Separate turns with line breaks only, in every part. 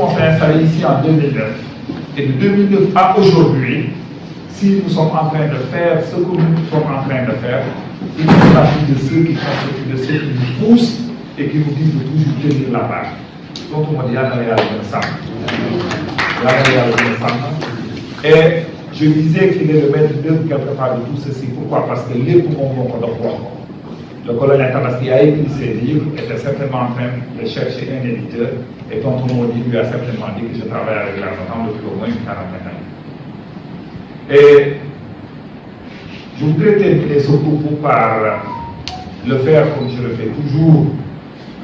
on s'est installé ici en 2009. Et de 2009 à aujourd'hui, si nous sommes en train de faire ce que nous sommes en train de faire, il fait partie de ceux qui constituent, de ceux qui nous poussent et qui nous disent de toujours tenir la barre. Donc on dit et je disais qu'il est le maître d'œuvre quelque part de tout ceci. Pourquoi? Parce que les poumons vont le colonel Tabaski a écrit ses livres, était certainement en train de chercher un éditeur, et Tonton Maudit lui a certainement dit que je travaille avec la Notam depuis au moins une quarantaine d'années. Et je voudrais terminer ce propos par le faire comme je le fais toujours.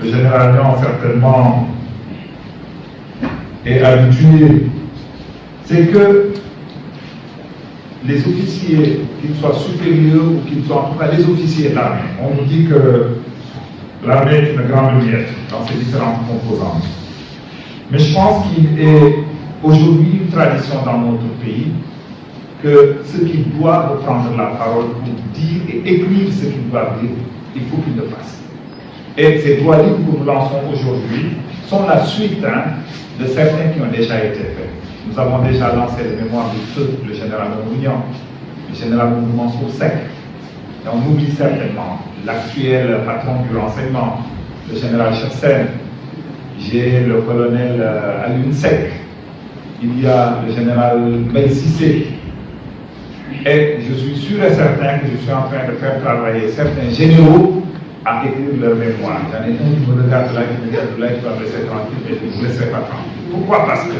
Le général Niang certainement est habitué. C'est que les officiers, qu'ils soient supérieurs ou qu'ils soient en tout cas les officiers de l'armée, on nous dit que l'armée est une grande miette dans ses différentes composantes. Mais je pense qu'il est aujourd'hui une tradition dans notre pays que ceux qui doivent prendre la parole pour dire et écrire ce qu'ils doivent dire, il faut qu'ils le fassent. Et ces droits libres que nous lançons aujourd'hui sont la suite de certains qui ont déjà été faits. Nous avons déjà lancé les mémoires du feu, le général Mounian, le général Mansour Seck. Et on oublie certainement l'actuel patron du renseignement, le général Chessen. J'ai le colonel Alioune Seck. Il y a le général Mbaye Cissé. Et je suis sûr et certain que je suis en train de faire travailler certains généraux à écrire leur mémoire. J'en ai un qui me regarde là, qui me regarde là, qui va me laisser tranquille, et je ne vous laisserai pas tranquille. Pourquoi? Parce que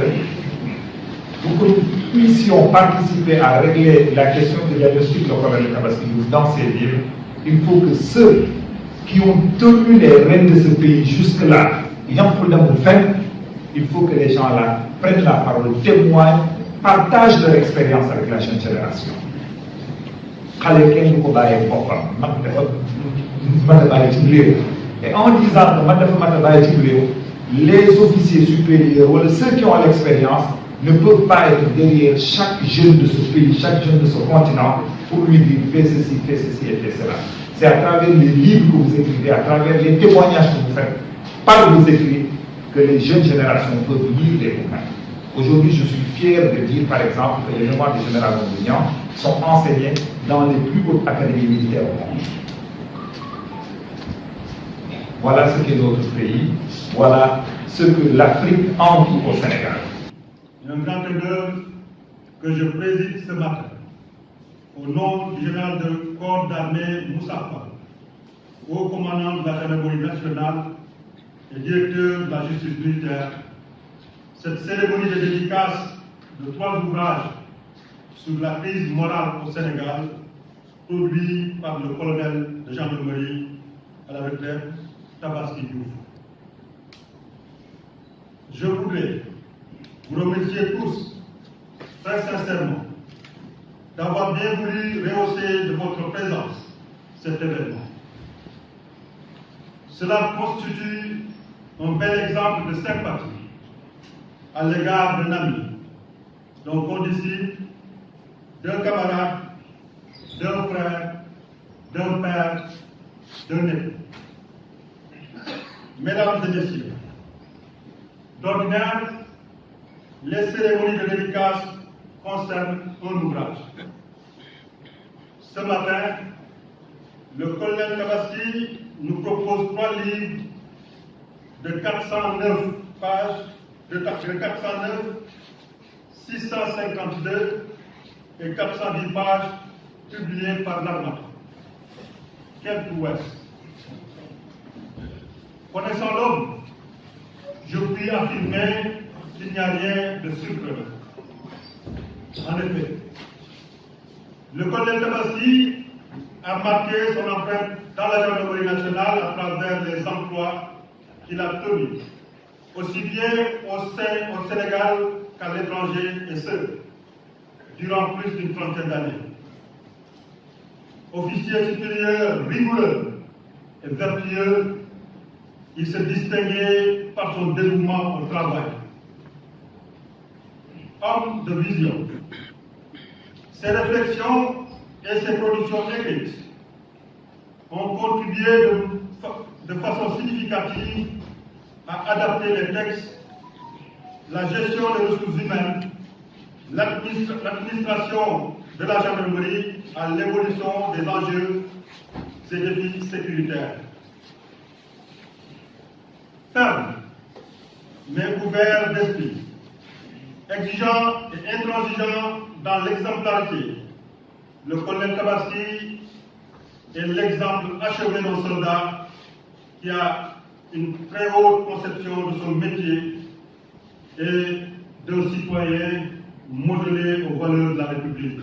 pour que nous puissions participer à régler la question de diagnostic, le colonel Tabaski dans ces livres, il faut que ceux qui ont tenu les rênes de ce pays jusque-là, il faut que les gens là prennent la parole, témoignent, partagent leur expérience avec la jeune génération. Et en disant que les officiers supérieurs ou ceux qui ont l'expérience ne peuvent pas être derrière chaque jeune de ce pays, chaque jeune de ce continent pour lui dire fais ceci et fais cela. C'est à travers les livres que vous écrivez, à travers les témoignages que vous faites, par vos écrits, que les jeunes générations peuvent lire les bouquins. Aujourd'hui, je suis fier de dire, par exemple, que les mémoires du général Mounian sont enseignés dans les plus hautes académies militaires au monde. Voilà ce qu'est notre pays, voilà ce que l'Afrique envie au Sénégal.
Un grand honneur que je préside ce matin, au nom du général de corps d'armée Moussa Fall, haut commandant de la gendarmerie nationale et directeur de la justice militaire, cette cérémonie de dédicace de 3 ouvrages sur la crise morale au Sénégal, produit par le colonel de gendarmerie à la retraite, Tabaski Diouf. Je voudrais vous remercier tous, très sincèrement, d'avoir bien voulu rehausser de votre présence cet événement. Cela constitue un bel exemple de sympathie à l'égard d'un ami, d'un condisciple, d'un camarade, d'un frère, d'un père, d'un époux. Mesdames et messieurs, d'ordinaire, les cérémonies de dédicace concernent un ouvrage. Ce matin, le colonel Tabaski nous propose 3 livres de 409 pages, de 409, 652 et 410 pages publiés par l'Armada. Quelle prouesse! Connaissant l'homme, je puis affirmer qu'il n'y a rien de surprenant. En effet, le colonel Tabaski a marqué son empreinte dans la gendarmerie nationale à travers les emplois qu'il a tenus, aussi bien au Sénégal qu'à l'étranger, et ce, durant plus d'une trentaine d'années. Officier supérieur rigoureux et vertueux, il se distinguait par son dévouement au travail. Homme de vision, ses réflexions et ses productions écrites ont contribué de façon significative à adapter les textes la gestion des ressources humaines, l'administration de la gendarmerie à l'évolution des enjeux et défis sécuritaires. Ferme, mais ouvert d'esprit, exigeant et intransigeant dans l'exemplarité, le colonel Tabaski est l'exemple achevé d'un soldat qui a une très haute conception de son métier et d'un citoyen modelé aux valeurs de la République.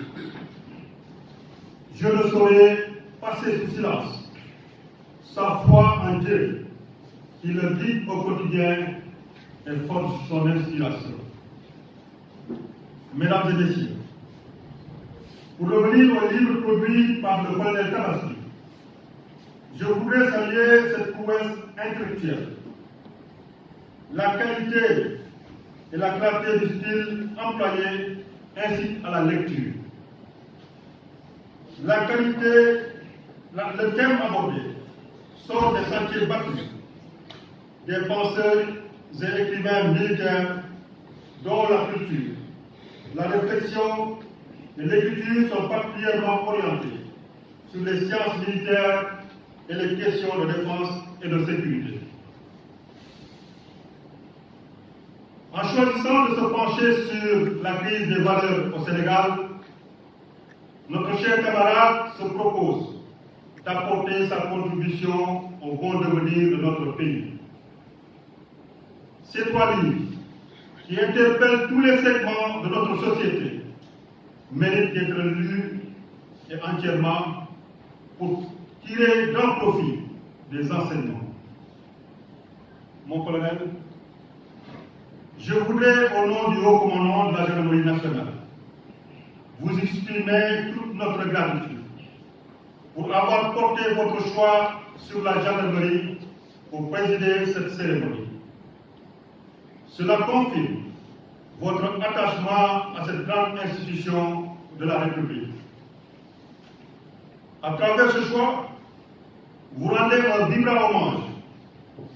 Je ne saurais passer sous silence sa foi en Dieu, qui le dit au quotidien et forge son inspiration. Mesdames et messieurs, pour revenir au livre produit par le colonel Tabaski, je voudrais saluer cette prouesse intellectuelle, la qualité et la clarté du style employé ainsi à la lecture. La qualité, le thème abordé sort des sentiers battus des penseurs et écrivains militaires dont la culture, la réflexion et l'écriture sont particulièrement orientées sur les sciences militaires et les questions de défense et de sécurité. En choisissant de se pencher sur la crise des valeurs au Sénégal, notre cher camarade se propose d'apporter sa contribution au bon devenir de notre pays. Ces trois livres, qui interpellent tous les segments de notre société, méritent d'être lus et entièrement pour tirer grand profit des enseignements. Mon colonel, je voudrais, au nom du haut commandement de la gendarmerie nationale, vous exprimer toute notre gratitude pour avoir porté votre choix sur la gendarmerie pour présider cette cérémonie. Cela confirme votre attachement à cette grande institution de la République. À travers ce choix, vous rendez un vibrant hommage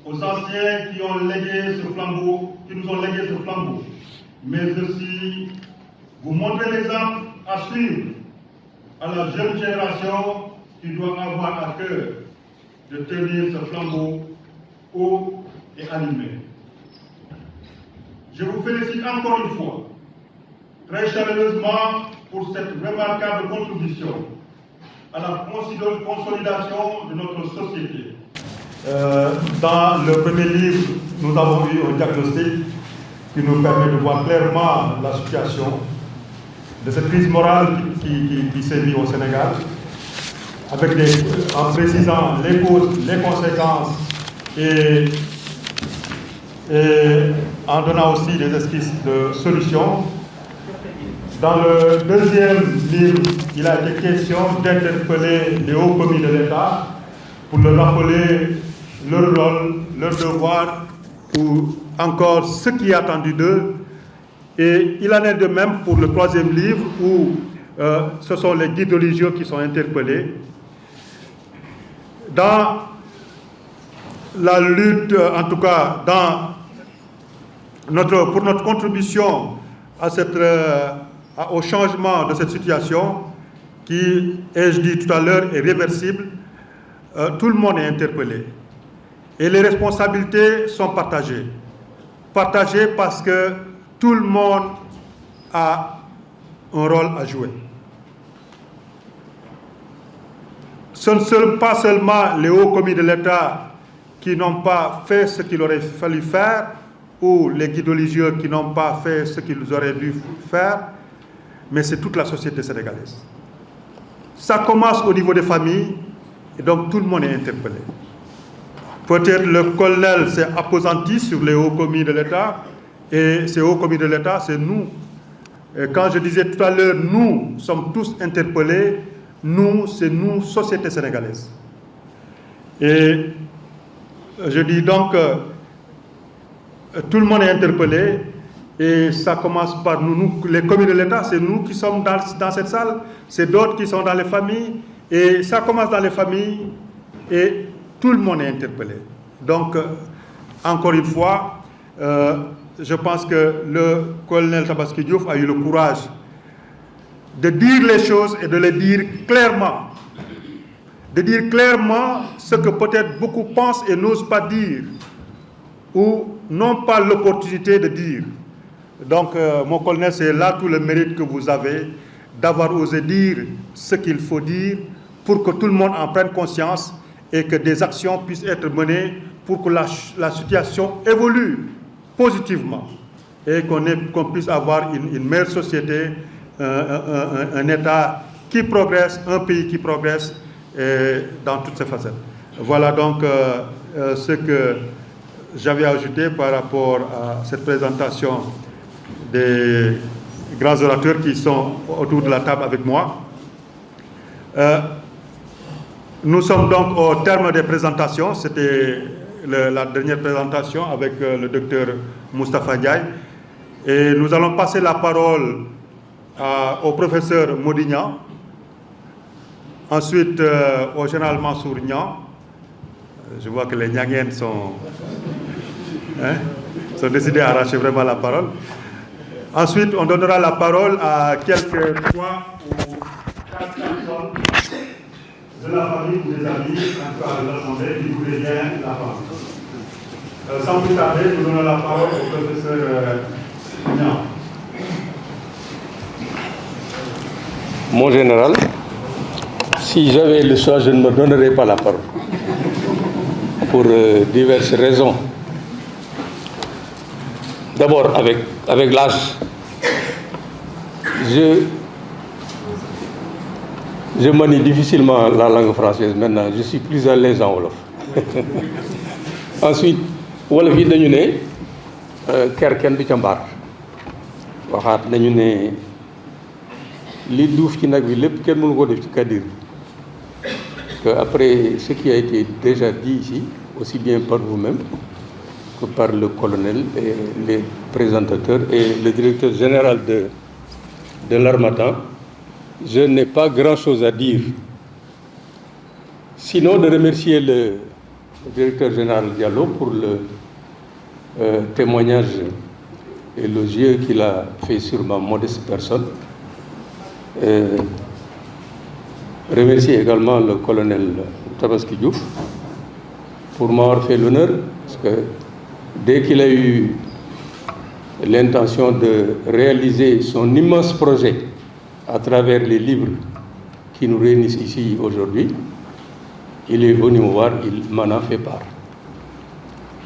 aux anciens qui ont légué ce flambeau, qui nous ont légué ce flambeau, mais aussi vous montrez l'exemple à suivre à la jeune génération qui doit avoir à cœur de tenir ce flambeau haut et animé. Je vous félicite encore une fois, très chaleureusement, pour cette remarquable contribution à la consolidation de notre société. Dans le premier livre, nous avons eu un diagnostic qui nous permet de voir clairement la situation de cette crise morale qui sévit au Sénégal, avec en précisant les causes, les conséquences et en donnant aussi des esquisses de solutions. Dans le deuxième livre, il a été question d'interpeller les hauts commis de l'État pour leur rappeler leur rôle, leur devoir, ou encore ce qui est attendu d'eux. Et il en est de même pour le troisième livre où ce sont les guides religieux qui sont interpellés. Dans la lutte, en tout cas, pour notre contribution au changement de cette situation, qui, ai-je dit tout à l'heure, est réversible, tout le monde est interpellé. Et les responsabilités sont partagées. Partagées parce que tout le monde a un rôle à jouer. Ce ne sont pas seulement les hauts commis de l'État qui n'ont pas fait ce qu'il aurait fallu faire, ou les guides religieux qui n'ont pas fait ce qu'ils auraient dû faire, mais c'est toute la société sénégalaise. Ça commence au niveau des familles, et donc tout le monde est interpellé. Peut-être le colonel s'est appesanti sur les hauts commis de l'État, et ces hauts commis de l'État, c'est nous. Et quand je disais tout à l'heure, nous sommes tous interpellés, nous, c'est nous, société sénégalaise. Et je dis donc, tout le monde est interpellé, et ça commence par nous, les commis de l'État, c'est nous qui sommes dans cette salle, c'est d'autres qui sont dans les familles, et ça commence dans les familles, et tout le monde est interpellé. Donc, encore une fois, je pense que le colonel Tabaski Diouf a eu le courage de dire les choses et de les dire clairement. De dire clairement ce que peut-être beaucoup pensent et n'osent pas dire, ou n'ont pas l'opportunité de dire. Donc, mon colonel, c'est là tout le mérite que vous avez d'avoir osé dire ce qu'il faut dire pour que tout le monde en prenne conscience et que des actions puissent être menées pour que la situation évolue positivement et qu'on puisse avoir une meilleure société, un État qui progresse, un pays qui progresse dans toutes ses facettes. Voilà donc ce que j'avais ajouté par rapport à cette présentation des grands orateurs qui sont autour de la table avec moi. Nous sommes donc au terme des présentations. C'était la dernière présentation avec le docteur Moustapha Ndiaye. Et nous allons passer la parole au professeur Modignan, ensuite au général Mansour Niang. Je vois que les Niangiens sont décidés à arracher vraiment la parole. Ensuite, on donnera la parole à quelques 3 ou 4 personnes de la famille ou des amis, en tout cas de l'Assemblée, qui voulaient bien la parole. Sans plus tarder, nous donnons la parole au professeur Niang.
Mon général, si j'avais le choix, je ne me donnerais pas la parole. Pour diverses raisons. D'abord, avec l'âge, je manie difficilement la langue française maintenant. Je suis plus à l'aise en wolof. Ensuite, wolof yi dañu ne ker kenn du ca mbaar waxaat nañu ne li duuf ci nag bi lépp kenn mënu ko def ci kàddir bi. Après ce qui a été déjà dit ici, aussi bien par vous-même que par le colonel et les présentateurs et le directeur général de l'Harmattan, je n'ai pas grand-chose à dire. Sinon de remercier le directeur général Diallo pour le témoignage élogieux qu'il a fait sur ma modeste personne. Remercier également le colonel Tabaski Diouf pour m'avoir fait l'honneur, parce que dès qu'il a eu l'intention de réaliser son immense projet à travers les livres qui nous réunissent ici aujourd'hui, il est venu me voir, il m'en a fait part.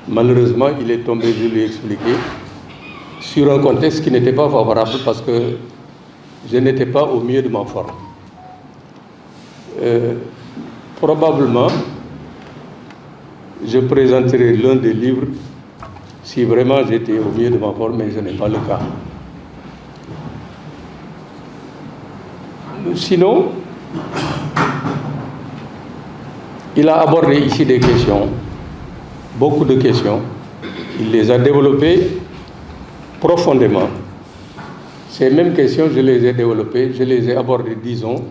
Malheureusement, il est tombé, je lui ai expliqué, sur un contexte qui n'était pas favorable parce que je n'étais pas au mieux de ma forme. Probablement, je présenterai l'un des livres si vraiment j'étais au mieux de ma forme, mais ce n'est pas le cas. Sinon, il a abordé ici des questions, beaucoup de questions. Il les a développées profondément. Ces mêmes questions, je les ai développées, je les ai abordées, disons,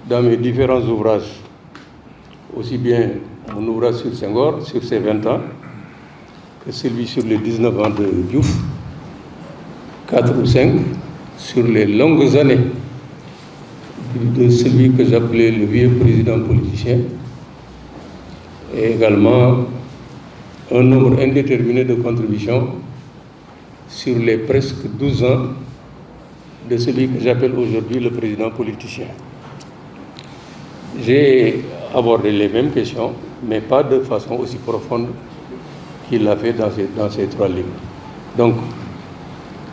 dans mes différents ouvrages, aussi bien mon ouvrage sur Senghor, sur ses 20 ans, que celui sur les 19 ans de Diouf, 4 ou 5, sur les longues années de celui que j'appelais le vieux président politicien, et également un nombre indéterminé de contributions sur les presque 12 ans de celui que j'appelle aujourd'hui le président politicien. J'ai abordé les mêmes questions, mais pas de façon aussi profonde qu'il l'a fait dans ces 3 livres. Donc,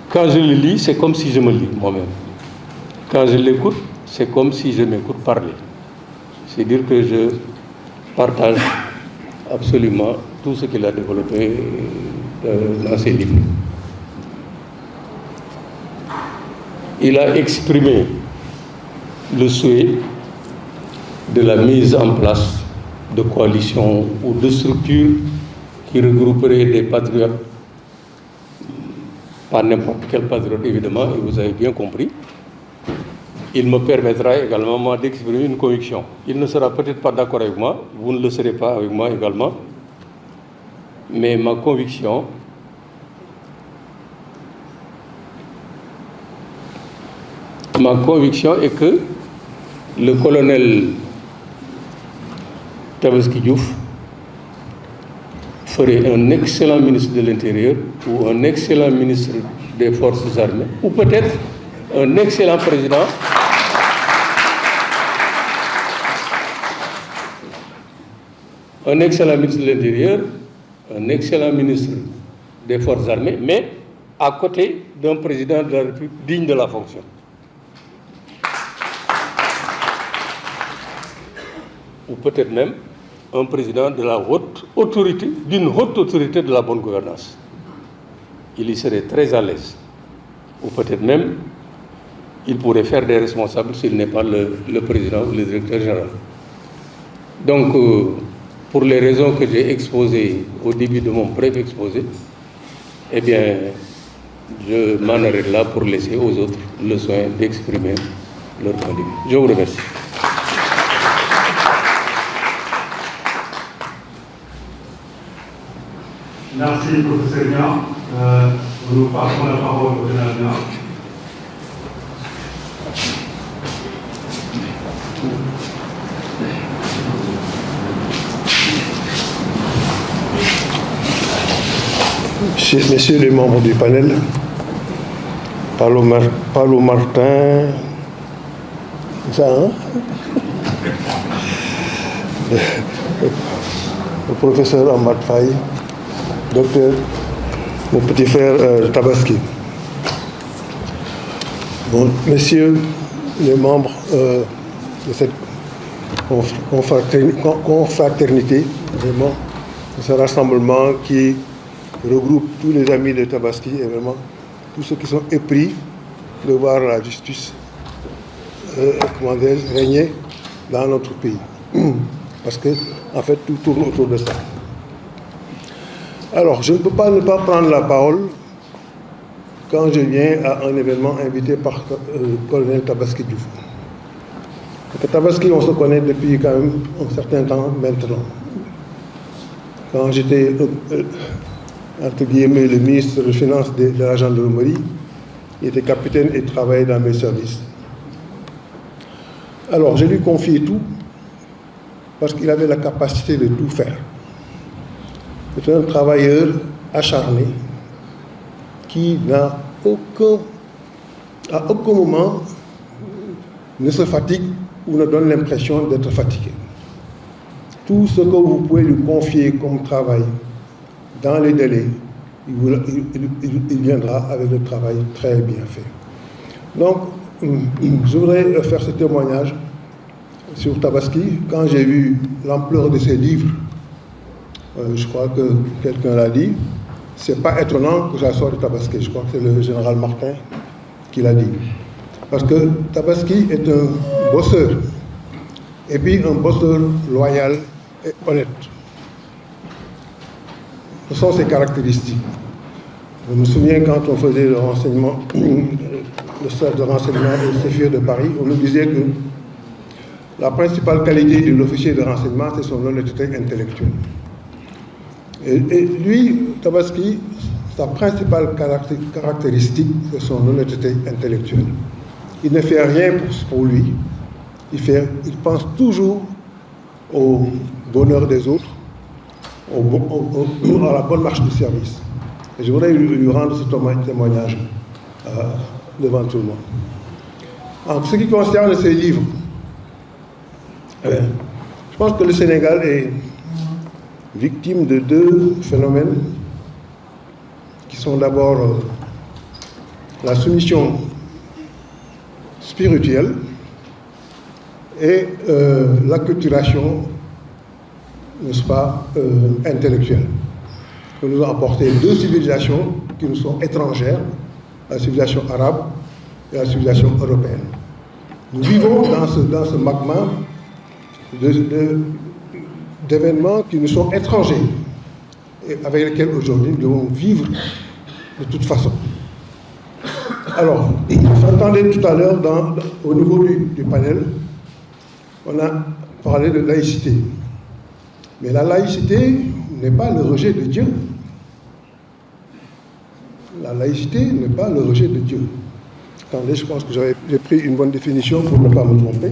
quand je le lis, c'est comme si je me lis moi-même. Quand je l'écoute, c'est comme si je m'écoute parler. C'est dire que je partage absolument tout ce qu'il a développé dans ses livres. Il a exprimé le souhait de la mise en place de coalitions ou de structures qui regrouperaient des patriotes, pas n'importe quel patriote évidemment, et vous avez bien compris. Il me permettra également moi d'exprimer une conviction. Il ne sera peut-être pas d'accord avec moi, vous ne le serez pas avec moi également, mais ma conviction ma conviction est que le colonel Tabaski Diouf ferait un excellent ministre de l'Intérieur ou un excellent ministre des Forces armées, ou peut-être un excellent président. Un excellent ministre de l'Intérieur, un excellent ministre des Forces armées, mais à côté d'un président de la République digne de la fonction. Ou peut-être même un président de la haute autorité, d'une haute autorité de la bonne gouvernance. Il y serait très à l'aise. Ou peut-être même, il pourrait faire des responsables s'il n'est pas le président ou le directeur général. Donc, pour les raisons que j'ai exposées au début de mon bref exposé, eh bien, je m'en arrête là pour laisser aux autres le soin d'exprimer leur point de vue. Je vous remercie.
Merci, professeur Niang. Nous passons la parole au général Niang.
Messieurs les membres du panel, Paolo Martin, ça, hein? Le professeur Ahmad Faye, docteur, mon petit frère Tabaski. Bon, messieurs les membres de cette confraternité, vraiment, de ce rassemblement qui regroupe tous les amis de Tabaski et vraiment tous ceux qui sont épris de voir la justice régner dans notre pays. Parce que, en fait, tout tourne autour de ça. Alors, je ne peux pas ne pas prendre la parole quand je viens à un événement invité par le colonel Tabaski Diouf. Parce que Tabaski, on se connaît depuis quand même un certain temps maintenant. Quand j'étais, entre guillemets, le ministre des Finances de la gendarmerie, il était capitaine et travaillait dans mes services. Alors, je lui confiais tout parce qu'il avait la capacité de tout faire. C'est un travailleur acharné qui à aucun moment ne se fatigue ou ne donne l'impression d'être fatigué. Tout ce que vous pouvez lui confier comme travail dans les délais, il viendra avec le travail très bien fait. Donc, je voudrais faire ce témoignage sur Tabaski. Quand j'ai vu l'ampleur de ses livres, je crois que quelqu'un l'a dit, c'est pas étonnant que ça soit de Tabaski. Je crois que c'est le général Martin qui l'a dit. Parce que Tabaski est un bosseur, et puis un bosseur loyal et honnête. Ce sont ses caractéristiques. Je me souviens quand on faisait le renseignement, le stage de renseignement au CFIE de Paris, on nous disait que la principale qualité de l'officier de renseignement, c'est son honnêteté intellectuelle. Et lui, Tabaski, sa principale caractéristique, c'est son honnêteté intellectuelle. Il ne fait rien pour lui. Il pense toujours au bonheur des autres, à la bonne marche du service. Et je voudrais lui rendre ce témoignage devant tout le monde. En ce qui concerne ses livres, je pense que le Sénégal est victime de deux phénomènes qui sont d'abord la soumission spirituelle et l'acculturation, n'est-ce pas, intellectuelle, que nous ont apporté deux civilisations qui nous sont étrangères, la civilisation arabe et la civilisation européenne. Nous vivons dans ce magma d'événements qui nous sont étrangers et avec lesquels aujourd'hui nous devons vivre de toute façon. Alors, j'entendais tout à l'heure au niveau du panel, on a parlé de laïcité. Mais la laïcité n'est pas le rejet de Dieu. La laïcité n'est pas le rejet de Dieu. Attendez, je pense que j'ai pris une bonne définition pour ne pas me tromper.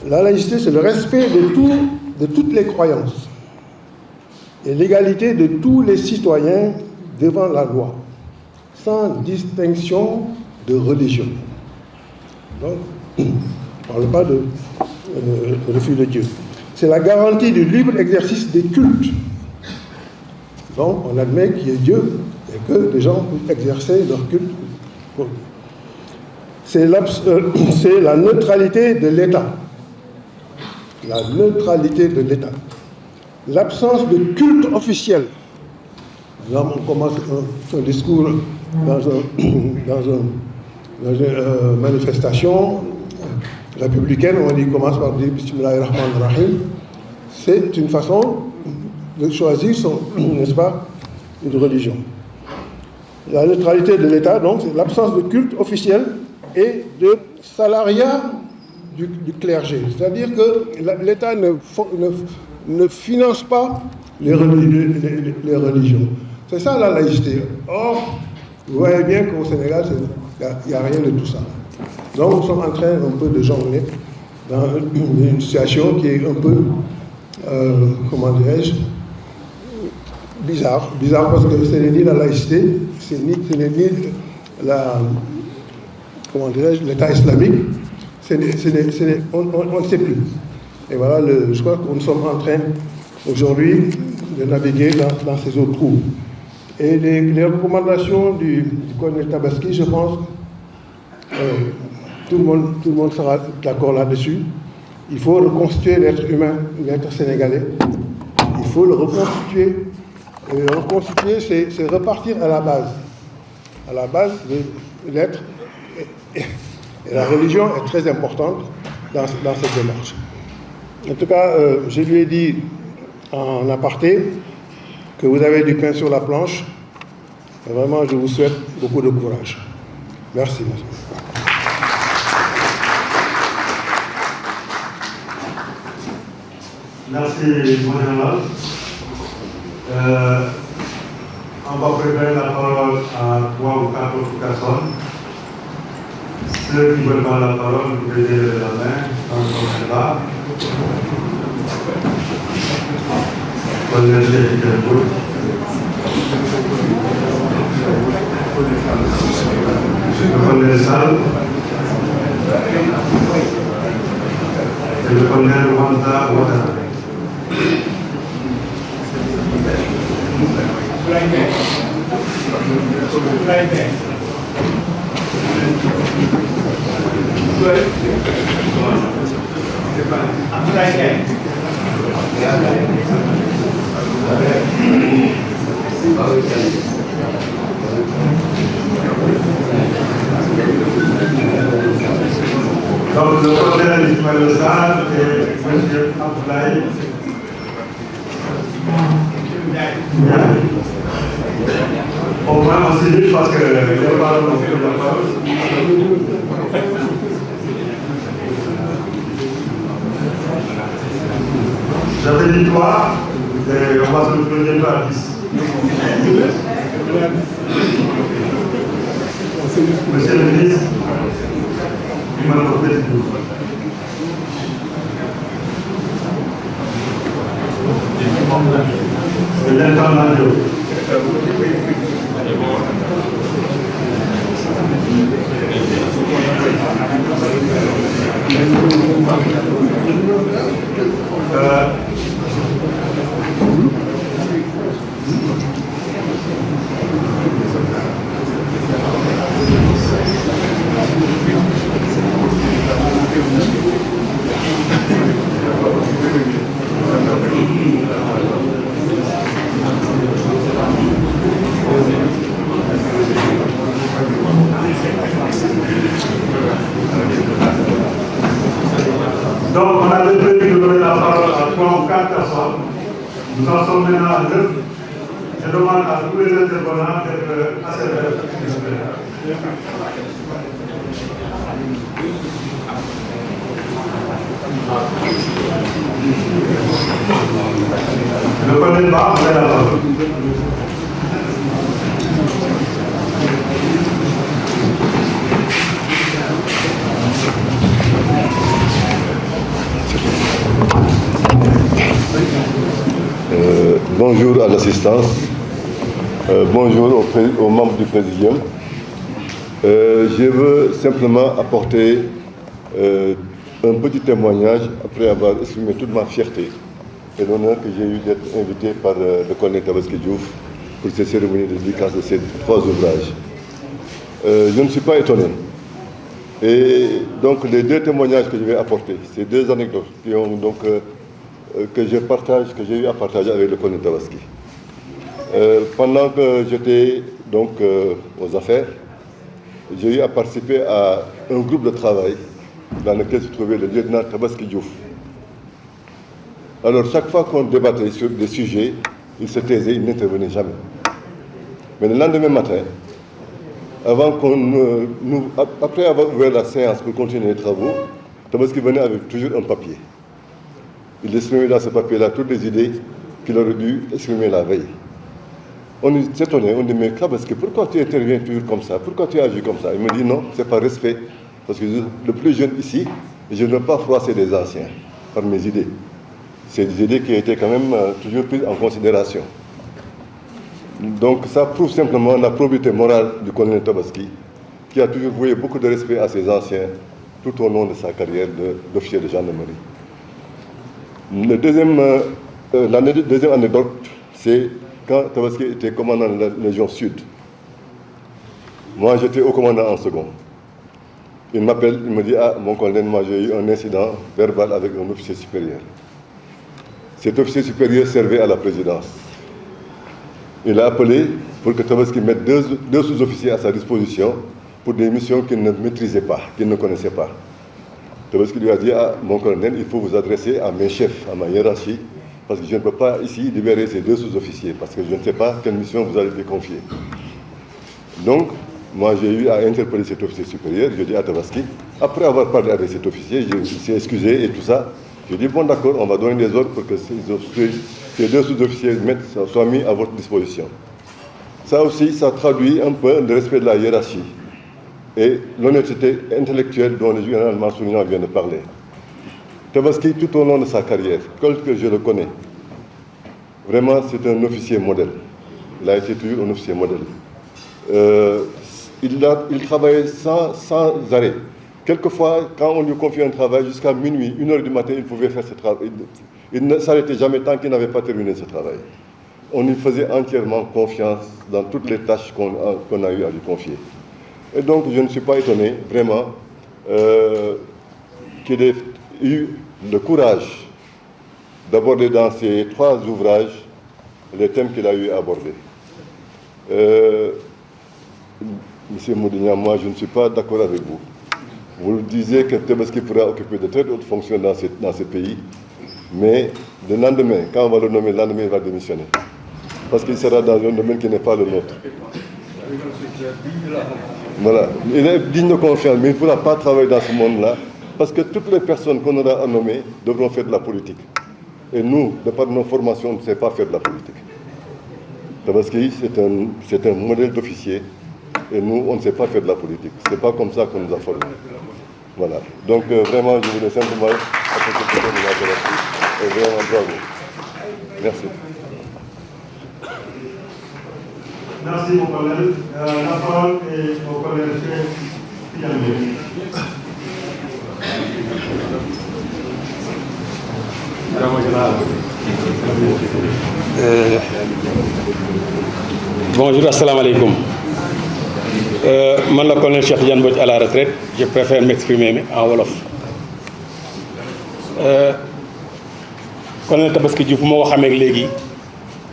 La laïcité, c'est le respect de toutes les croyances et l'égalité de tous les citoyens devant la loi, sans distinction de religion. Donc, on ne parle pas de refus de Dieu. C'est la garantie du libre exercice des cultes. Donc, on admet qu'il y a Dieu et que les gens puissent exercer leur culte. C'est la neutralité de l'État. La neutralité de l'État. L'absence de culte officiel. Là, on commence un discours dans une manifestation républicaine, on commence par dire Bismillahirrahmanirrahim. C'est une façon de choisir n'est-ce pas, une religion. La neutralité de l'État, donc, c'est l'absence de culte officiel et de salariat du clergé. C'est-à-dire que l'État ne finance pas les religions. C'est ça la laïcité. Or, vous voyez bien qu'au Sénégal, il n'y a rien de tout ça. Donc nous sommes en train un peu de jongler dans une situation qui est un peu, comment dirais-je, bizarre. Bizarre parce que ce n'est ni la laïcité, ce n'est ni comment dirais-je, l'État islamique. On ne sait plus. Et voilà, je crois que nous sommes en train aujourd'hui de naviguer dans ces eaux troubles. Et les recommandations du colonel Tabaski, je pense, tout le monde sera d'accord là-dessus. Il faut reconstituer l'être humain, l'être sénégalais. Il faut le reconstituer. Et le reconstituer, c'est repartir à la base. À la base de l'être. Et la religion est très importante dans cette démarche. En tout cas, je lui ai dit en aparté que vous avez du pain sur la planche. Et vraiment, je vous souhaite beaucoup de courage. Merci, monsieur.
Merci, mon général. On va préparer la parole à 3 ou 4 autres personnes. Ceux qui veulent prendre la parole, vous pouvez lever la main dans le débat. Le colonel Sall et le colonel Wanda Ouattara. Donc, le colonel Ismaël Sall et M. Abdoulaye. Au moins, on s'est dit parce que les parents ont fait la parole. J'avais dit 3, et on va se retrouver bientôt à 10. Monsieur le ministre, il m'a proposé de vous. Le lieutenant Diop. Donc, on avait prévu de donner la parole à 3 ou 4 personnes. Nous en sommes maintenant à 9. Je demande à tous les intervenants d'être assez brefs, s'il vous plaît. Le colonel Ba, vous avez la parole.
bonjour à l'assistance, bonjour aux membres du Présidium. Je veux simplement apporter un petit témoignage après avoir exprimé toute ma fierté et l'honneur que j'ai eu d'être invité par le colonel Tabaski Diouf pour ces cérémonies de dédicace de ces 3 ouvrages. Je ne suis pas étonné. Et donc les 2 témoignages que je vais apporter, ces 2 anecdotes qui ont donc, que j'ai eu à partager avec le colonel Tabaski. Pendant que j'étais donc aux affaires, j'ai eu à participer à un groupe de travail dans lequel se trouvait le lieutenant Tabaski Diouf. Alors chaque fois qu'on débattait sur des sujets, il se taisait, il n'intervenait jamais. Mais le lendemain matin, après avoir ouvert la séance pour continuer les travaux, Tabaski venait avec toujours un papier. Il exprimait dans ce papier-là toutes les idées qu'il aurait dû exprimer la veille. On s'étonnait, on dit, mais Tabaski, pourquoi tu interviens toujours comme ça? Pourquoi tu agis comme ça? Il me dit, non, c'est par respect. Parce que le plus jeune ici, je ne veux pas froisser les anciens par mes idées. C'est des idées qui étaient quand même toujours prises en considération. Donc ça prouve simplement la probité morale du colonel Tabaski, qui a toujours voué beaucoup de respect à ses anciens tout au long de sa carrière d'officier de gendarmerie. La deuxième anecdote, c'est quand Tabaski était commandant de la Légion Sud. Moi, j'étais au commandant en second. Il m'appelle, il me dit, ah, mon colonel, moi j'ai eu un incident verbal avec un officier supérieur. Cet officier supérieur servait à la présidence. Il a appelé pour que Tabaski mette 2 sous-officiers à sa disposition pour des missions qu'il ne maîtrisait pas, qu'il ne connaissait pas. Tabaski lui a dit, ah, mon colonel, il faut vous adresser à mes chefs, à ma hiérarchie, parce que je ne peux pas ici libérer ces 2 sous-officiers, parce que je ne sais pas quelle mission vous allez lui confier. Donc, moi j'ai eu à interpeller cet officier supérieur, je dis à Tabaski, après avoir parlé avec cet officier, il s'est excusé et tout ça, je dis, bon d'accord, on va donner des ordres pour que ces 2 sous-officiers soient mis à votre disposition. Ça aussi, ça traduit un peu le respect de la hiérarchie et l'honnêteté intellectuelle dont le général Mansourian vient de parler. Tabaski, tout au long de sa carrière, tel que je le connais, vraiment c'est un officier modèle. Il a été toujours un officier modèle. Il travaillait sans arrêt. Quelquefois, quand on lui confiait un travail, jusqu'à minuit, 1h du matin, il pouvait faire ce travail. Il ne s'arrêtait jamais tant qu'il n'avait pas terminé ce travail. On lui faisait entièrement confiance dans toutes les tâches qu'on a eu à lui confier. Et donc, je ne suis pas étonné, vraiment, qu'il ait eu le courage d'aborder dans ces 3 ouvrages les thèmes qu'il a eu à aborder. Monsieur Moudignan, moi, je ne suis pas d'accord avec vous. Vous disiez que Tabaski pourra occuper de très hautes fonctions dans ce pays, mais le lendemain, quand on va le nommer, le lendemain, il va démissionner. Parce qu'il sera dans un domaine qui n'est pas le nôtre. Voilà. Il est digne de confiance, mais il ne pourra pas travailler dans ce monde-là, parce que toutes les personnes qu'on aura à nommer devront faire de la politique. Et nous, de par nos formations, on ne sait pas faire de la politique. Tabaski, c'est un modèle d'officier, et nous, on ne sait pas faire de la politique. Ce n'est pas comme ça qu'on nous a formés. Voilà. Donc, vraiment, je voulais simplement apporter de l'interaction. Et vraiment, bravo. Merci.
Merci, mon collègue. La parole est au collègue Piané.
Bonjour, assalamu alaikum. Moi, le colonel Cheikh Tidiane Mbodj à la retraite, je préfère m'exprimer en wolof. Colonel Tabaski Diouf, moi, je suis léegi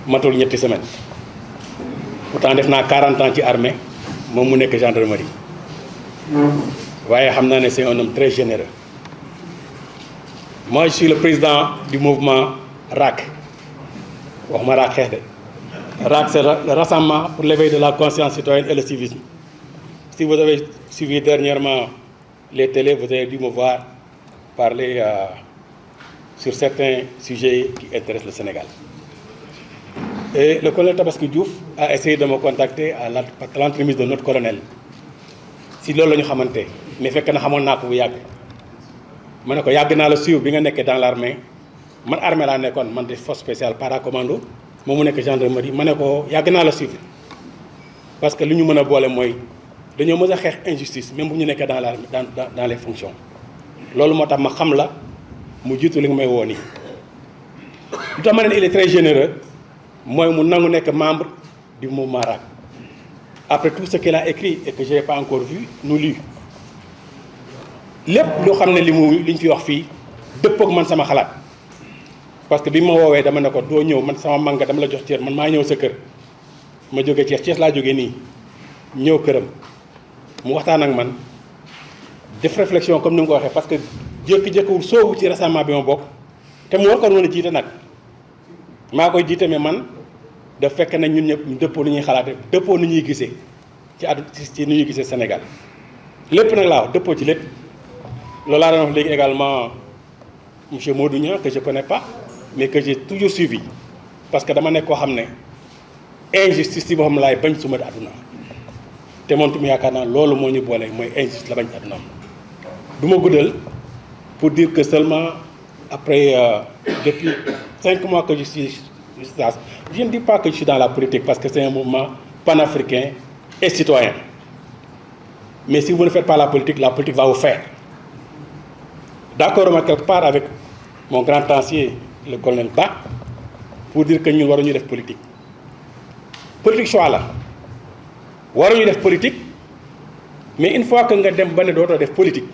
matul ñetti semaine. Pourtant, j'ai 40 ans dans l'armée, je suis nekk gendarmerie. Ouais, c'est un homme très généreux. Moi, je suis le président du mouvement RAC. RAC, c'est le Rassemblement pour l'éveil de la conscience citoyenne et le civisme. Si vous avez suivi dernièrement les télés, vous avez dû me voir parler sur certains sujets qui intéressent le Sénégal. Et le colonel Tabaski Diouf a essayé de me contacter à l'entremise de notre colonel. Si c'est ce que nous savons, mais fait que nous savons que nous avons fait. Je suis suivre dans l'armée. Mon armée là, je suis force spéciale paracommando.
moom mu nekk gendarmerie ma ne ko yàgg naa la suivre parce que li ñu mën a boole mooy dañoo mës a xeex injustice même bu ñu nekkee dans les fonctions loolu moo tax ma xam la mu jiitu li nga may woo nii. lu tax ma ne il est très généreux mooy mu nangu nekk membre du mouvement RAC après tout ce qu'il a écrit et que je n'ai pas encore vu nous lu lépp loo xam ne li ñu fi wax fii dëppook man sama xalaat parce que bi ma woowee dama ne ko doo ñëw man sama manga dama la jox cër man maa ñëw sa kër ma jóge Thiès laa jógee nii ñëw këram mu waxtaan ak man def réflexion comme ni nga ko waxee parce que jékki-jékkiwul soobu ci rassemblement bi ma bokk te mu war ko mën a jiite nag maa koy jiite mais man da fekk nañ ñun ñëpp ñu dëppoo lu ñuy xalaate dëppoo nu ñuy gisee ci nu ñuy gisee Sénégal lépp nag laa wax dëppoo ci lépp loolu laa doon wax léegi également monsieur Modou Niang que je connais pas mais que j'ai toujours suivi parce que dama nekk koo xam ne injustice ci boo xam laay bañ suma àdduna te moom tamit yaakaar naa loolu moo ñu boole mooy injustice la bañ àdduna du ma guddal pour dire que seulement après depuis 5 mois que je suis je ne dis pas que je suis dans la politique parce que c'est un mouvement panafricain et citoyen mais si vous ne faites pas la politique va vous faire. D'accord quelque part avec mon grand ancien le colonel Ba pour dire que ñun waruñu def politique choix la waruñu def politique mais une fois que nga dem ba ne dootoo def politique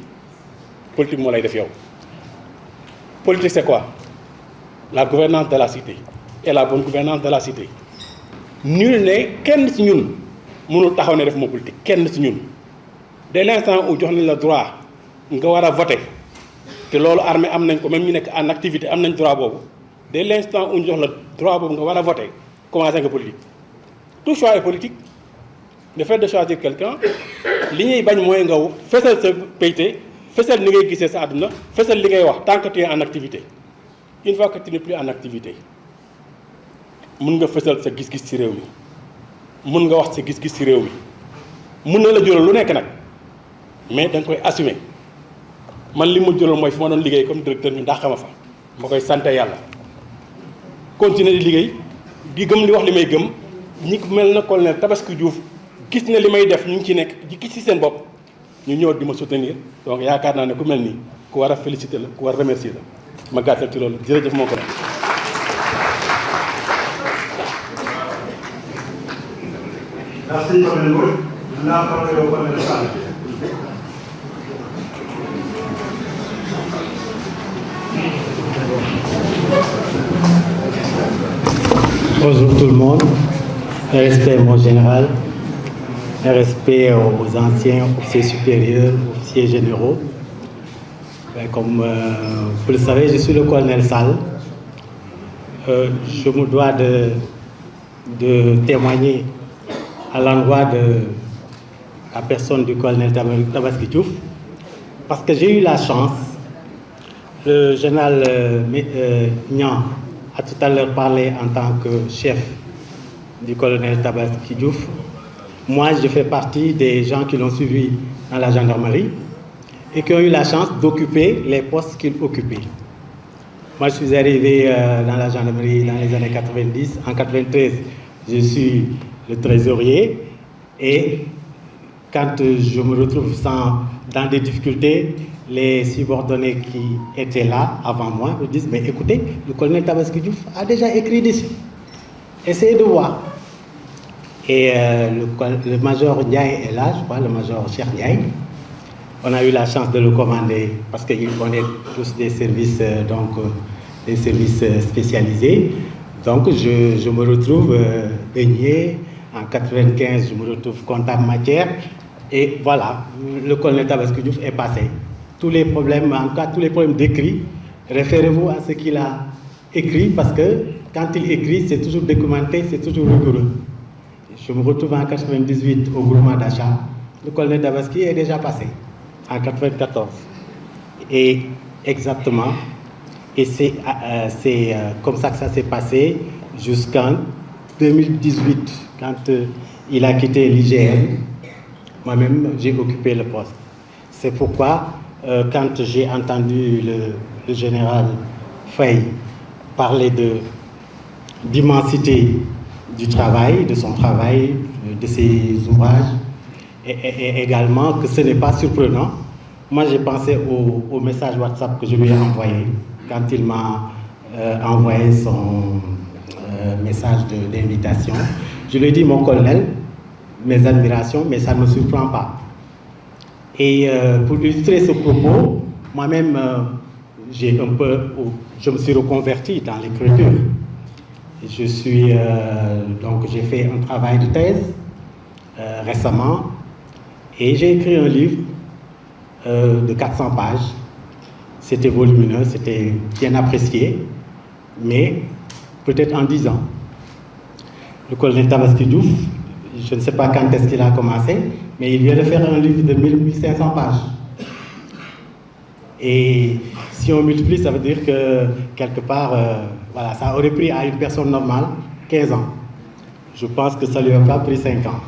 moo lay def yow. Politique c'est quoi? La gouvernance de la cité et la bonne gouvernance de la cité. Nul ne kenn ci ñun mënul taxaw ne def moo politique kenn ci ñun dès l'instant où jox nañ la droit nga war a voter te loolu armée am nañ ko même ñu nekk en activité am nañ droit boobu dès l'instant où ñu jox la droit boobu nga war a voter commencé nga politique. Tout choix est politique. Le fait de choisir quelqu'un li ñuy bañ mooy nga fesal sa payté fesal ni ngay gisee sa àdduna fesal li ngay wax tant que tu es en activité. Une fois que tu n'es plus en activité mun nga fesal sa gis-gis ci réew mi mun nga wax sa gis-gis ci réew mi mun na la jural lu nekk nag mais da nga koy assumer. Man li ma jural mooy fi ma doon liggéey comme directeur ñu ndax xama fa ma koy sant yàlla continuer di liggéey di gëm li wax li may gëm ñi mel na colonel Tabaski Diouf gis na li may def ñu ngi ci nekk di gis ci seen bopp ñu ñëw di ma soutenir donc yaakaar naa ne ku mel nii ku war a féliciter la ku war a remercier la ma gàttal ci loolu jërëjëf moo ko
Merci, colonel Moy. La parole est au colonel Sall.
Bonjour tout le monde. Respect mon général. Respect aux anciens officiers supérieurs, officiers généraux. Comme vous le savez, je suis le colonel Sall. Je me dois de témoigner à l'endroit de la personne du colonel Tabaski Diouf parce que j'ai eu la chance, le général Niang a tout à l'heure parlé en tant que chef du colonel Tabaski Diouf. Moi, je fais partie des gens qui l'ont suivi dans la gendarmerie et qui ont eu la chance d'occuper les postes qu'il occupait. Moi, je suis arrivé dans la gendarmerie dans les années 90. En 93, je suis le trésorier et quand je me retrouve dans des difficultés, les subordonnés qui étaient là avant moi me disent mais écoutez, le colonel Tabaski Diouf a déjà écrit dessus. Essayez de voir. Et le major Ndiaye est là, je crois, le major Cheikh Ndiaye. On a eu la chance de le commander parce qu'on est tous des services, des services spécialisés. Donc je me retrouve baigné. En 95, je me retrouve comptable matière. Et voilà, le colonel Tabaski Diouf est passé. Tous les problèmes, en tout cas tous les problèmes d'écrit, référez-vous à ce qu'il a écrit parce que quand il écrit, c'est toujours documenté, c'est toujours rigoureux. Je me retrouve en 98 au groupement d'achat. Le colonel Tabaski est déjà passé en 94. Et exactement, et c'est comme ça que ça s'est passé jusqu'en 2018, quand il a quitté l'IGN. Moi-même, j'ai occupé le poste. C'est pourquoi, quand j'ai entendu le général Faye parler de d'immensité du travail, de son travail, de ses ouvrages, et également que ce n'est pas surprenant. Moi, j'ai pensé au message WhatsApp que je lui ai envoyé quand il m'a envoyé son message d'invitation. Je lui ai dit, mon colonel, mes admirations, mais ça ne me surprend pas. Et pour illustrer ce propos, moi-même, je me suis reconverti dans l'écriture. Donc j'ai fait un travail de thèse récemment et j'ai écrit un livre de 400 pages. C'était volumineux, c'était bien apprécié, mais peut-être en 10 ans. Le colonel Tabaski Diouf, je ne sais pas quand est-ce qu'il a commencé, mais il vient de faire un livre de 1500 pages. Et si on multiplie, ça veut dire que quelque part, voilà, ça aurait pris à une personne normale 15 ans. Je pense que ça ne lui a pas pris 5 ans.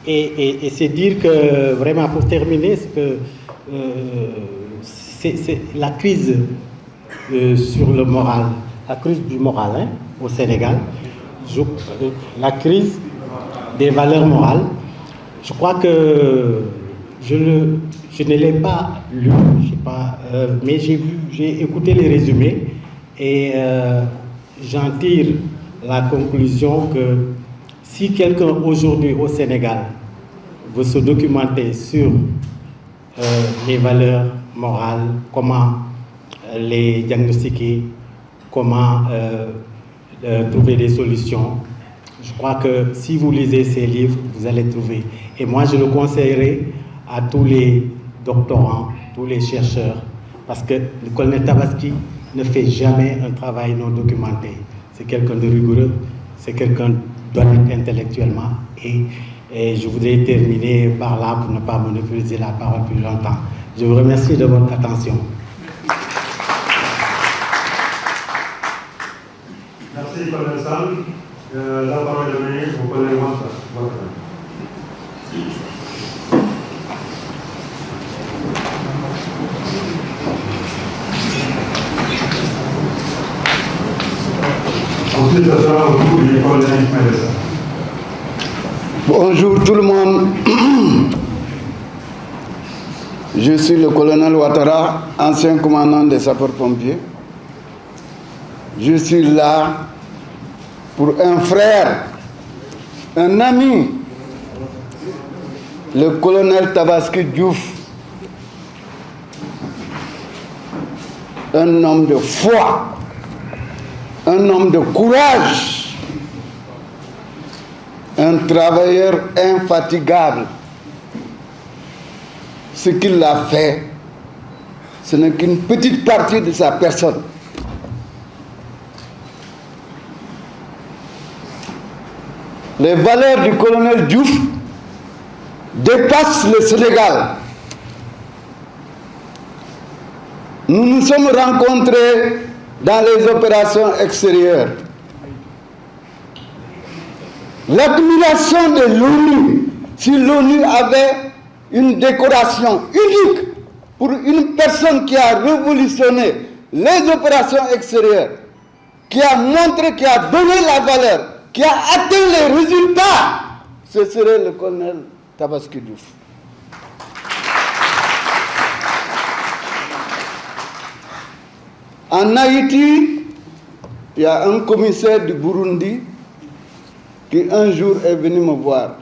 Et c'est dire que, vraiment, pour terminer, c'est la crise sur le moral, la crise du moral au Sénégal, la crise des valeurs morales. Je crois que je ne l'ai pas lu, mais j'ai écouté les résumés et j'en tire la conclusion que si quelqu'un aujourd'hui au Sénégal veut se documenter sur les valeurs morales, comment les diagnostiquer, comment trouver des solutions, je crois que si vous lisez ces livres, vous allez trouver. Et moi, je le conseillerais à tous les doctorants, tous les chercheurs, parce que le colonel Tabaski ne fait jamais un travail non documenté. C'est quelqu'un de rigoureux, c'est quelqu'un d'honnête intellectuellement. Et je voudrais terminer par là pour ne pas monopoliser la parole plus longtemps. Je vous remercie de votre attention.
Merci, colonel Sall. La parole est donnée au colonel Ouattara. Ensuite, ça sera au tour du colonel Ismaël Sarr.
Bonjour tout le monde. Je suis le colonel Ouattara, ancien commandant des sapeurs-pompiers. Je suis là pour un frère, un ami, le colonel Tabaski Diouf, un homme de foi, un homme de courage, un travailleur infatigable. Ce qu'il a fait, ce n'est qu'une petite partie de sa personne. Les valeurs du colonel Diouf dépassent le Sénégal. Nous nous sommes rencontrés dans les opérations extérieures. L'admiration de l'ONU, si l'ONU avait une décoration unique pour une personne qui a révolutionné les opérations extérieures, qui a montré, qui a donné la valeur, qui a atteint les résultats, ce serait le colonel Tabaski Diouf. En Haïti, il y a un commissaire du Burundi qui un jour est venu me voir.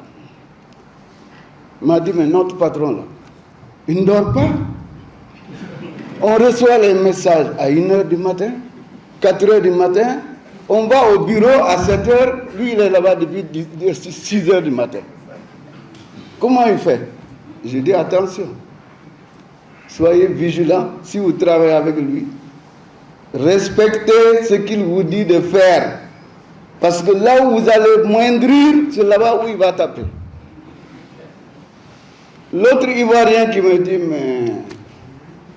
Il m'a dit, mais notre patron là, il ne dort pas. On reçoit les messages à 1h du matin, 4h du matin, on va au bureau à 7h, lui il est là-bas depuis 6h du matin. Comment il fait? Je dis attention, soyez vigilants si vous travaillez avec lui. Respectez ce qu'il vous dit de faire. Parce que là où vous allez moindrir, c'est là-bas où il va taper. L'autre Ivoirien qui me dit, mais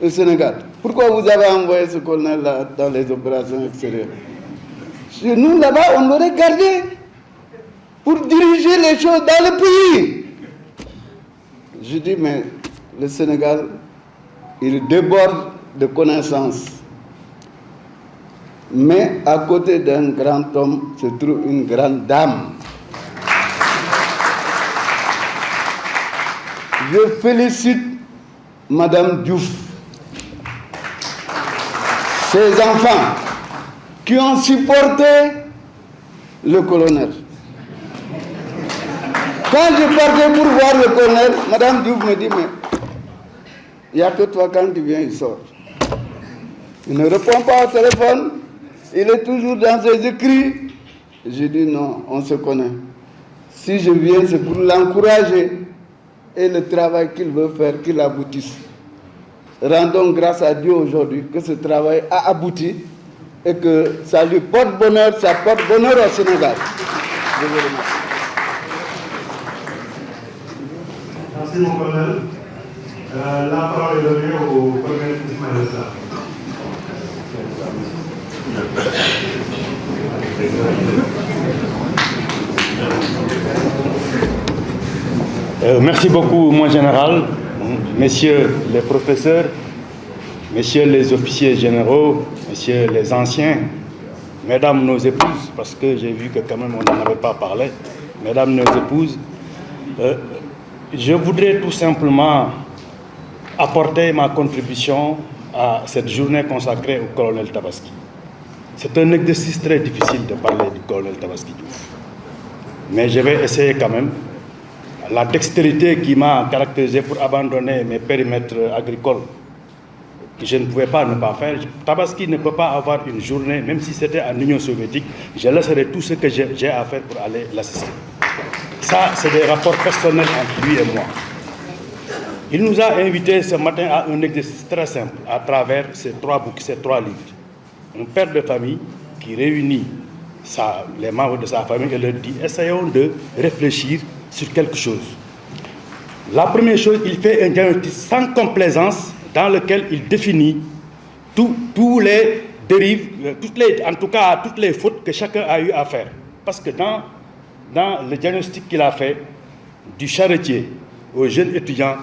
le Sénégal, pourquoi vous avez envoyé ce colonel-là dans les opérations extérieures? Chez nous, là-bas, on l'aurait gardé pour diriger les choses dans le pays. Je dis, mais le Sénégal, il déborde de connaissances. Mais à côté d'un grand homme se trouve une grande dame. Je félicite Madame Diouf, ses enfants qui ont supporté le colonel. Quand je partais pour voir le colonel, Madame Diouf me dit, mais il n'y a que toi, quand tu viens, il sort. Il ne répond pas au téléphone, il est toujours dans ses écrits. Je dis non, on se connaît. Si je viens, c'est pour l'encourager et le travail qu'il veut faire, qu'il aboutisse. Rendons grâce à Dieu aujourd'hui que ce travail a abouti et que ça lui porte bonheur, ça porte bonheur au Sénégal. Je vous remercie.
Merci mon colonel. La parole est donnée au colonel Ismaël Sarr.
Merci beaucoup, mon général, messieurs les professeurs, messieurs les officiers généraux, messieurs les anciens, mesdames nos épouses, parce que j'ai vu que quand même on n'en avait pas parlé, mesdames nos épouses, je voudrais tout simplement apporter ma contribution à cette journée consacrée au colonel Tabaski. C'est un exercice très difficile de parler du colonel Tabaski Diouf. Mais je vais essayer quand même. La dextérité qui m'a caractérisé pour abandonner mes périmètres agricoles, que je ne pouvais pas ne pas faire. Tabaski ne peut pas avoir une journée, même si c'était en Union soviétique, je laisserai tout ce que j'ai à faire pour aller l'assister. Ça, c'est des rapports personnels entre lui et moi. Il nous a invités ce matin à un exercice très simple, à travers ces 3 bouquins, ces 3 livres. Un père de famille qui réunit les membres de sa famille et leur dit « Essayons de réfléchir sur quelque chose ». La première chose, il fait un diagnostic sans complaisance dans lequel il définit tous les dérives, en tout cas toutes les fautes que chacun a eu à faire. Parce que dans le diagnostic qu'il a fait, du charretier aux jeunes étudiants,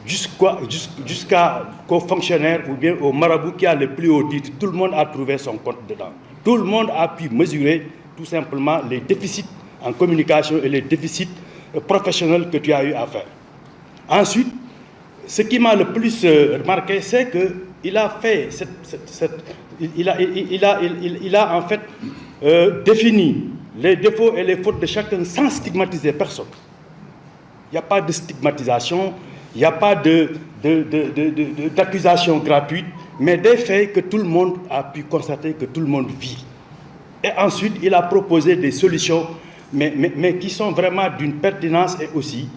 jusqu'aux fonctionnaires ou bien au marabout qui a le plus haut titre, tout le monde a trouvé son compte dedans. Tout le monde a pu mesurer tout simplement les déficits en communication et les déficits professionnels que tu as eu à faire. Ensuite, ce qui m'a le plus remarqué, c'est qu'il a fait il a en fait défini les défauts et les fautes de chacun sans stigmatiser personne. Il n'y a pas de stigmatisation, il n'y a pas d'accusation gratuite, mais des faits que tout le monde a pu constater, que tout le monde vit. Et ensuite, il a proposé des solutions, mais qui sont vraiment d'une pertinence et aussi,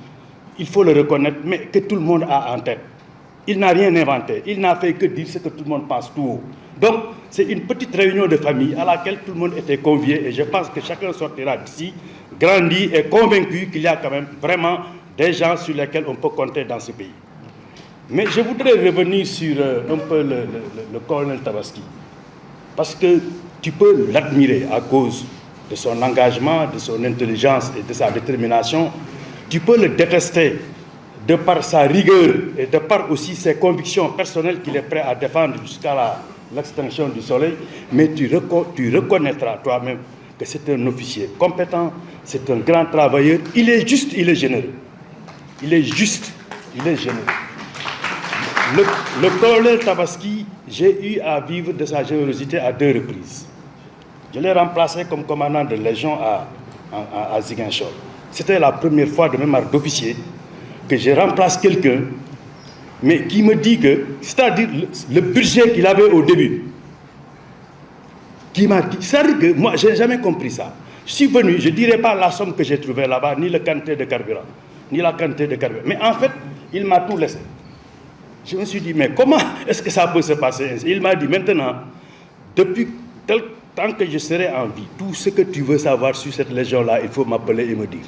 il faut le reconnaître, mais que tout le monde a en tête. Il n'a rien inventé, il n'a fait que dire ce que tout le monde pense tout haut. Donc, c'est une petite réunion de famille à laquelle tout le monde était convié et je pense que chacun sortira d'ici grandi et convaincu qu'il y a quand même vraiment des gens sur lesquels on peut compter dans ce pays. Mais je voudrais revenir sur un peu le colonel Tabaski, parce que tu peux l'admirer à cause de son engagement, de son intelligence et de sa détermination. Tu peux le détester de par sa rigueur et de par aussi ses convictions personnelles qu'il est prêt à défendre jusqu'à l'extinction du soleil, mais tu reconnaîtras toi-même que c'est un officier compétent, c'est un grand travailleur, il est juste, il est généreux. Il est juste, il est généreux. Le colonel Tabaski, j'ai eu à vivre de sa générosité à 2 reprises. Je l'ai remplacé comme commandant de légion à Ziguinchor. C'était la première fois de mémoire d'officier que je remplace quelqu'un, mais qui me dit que, c'est-à-dire le budget qu'il avait au début, qui m'a dit, c'est-à-dire que moi, je n'ai jamais compris ça. Je suis venu, je ne dirais pas la somme que j'ai trouvée là-bas, ni le quantité de carburant, ni la quantité de carburant. Mais en fait, il m'a tout laissé. Je me suis dit, mais comment est-ce que ça peut se passer ainsi? Il m'a dit, maintenant, depuis tant que je serai en vie, tout ce que tu veux savoir sur cette légion-là, il faut m'appeler et me dire.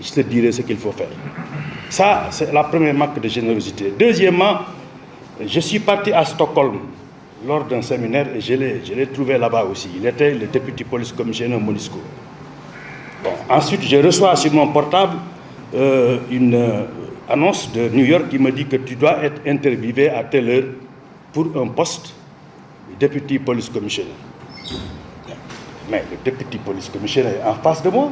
Je te dirai ce qu'il faut faire. Ça, c'est la première marque de générosité. Deuxièmement, je suis parti à Stockholm lors d'un séminaire et je l'ai trouvé là-bas aussi. Il était le député police commissaire Monisco. Bon, ensuite, je reçois sur mon portable une annonce de New York qui me dit que tu dois être interviewé à telle heure pour un poste de député police commissaire. Mais le député police commissaire est en face de moi.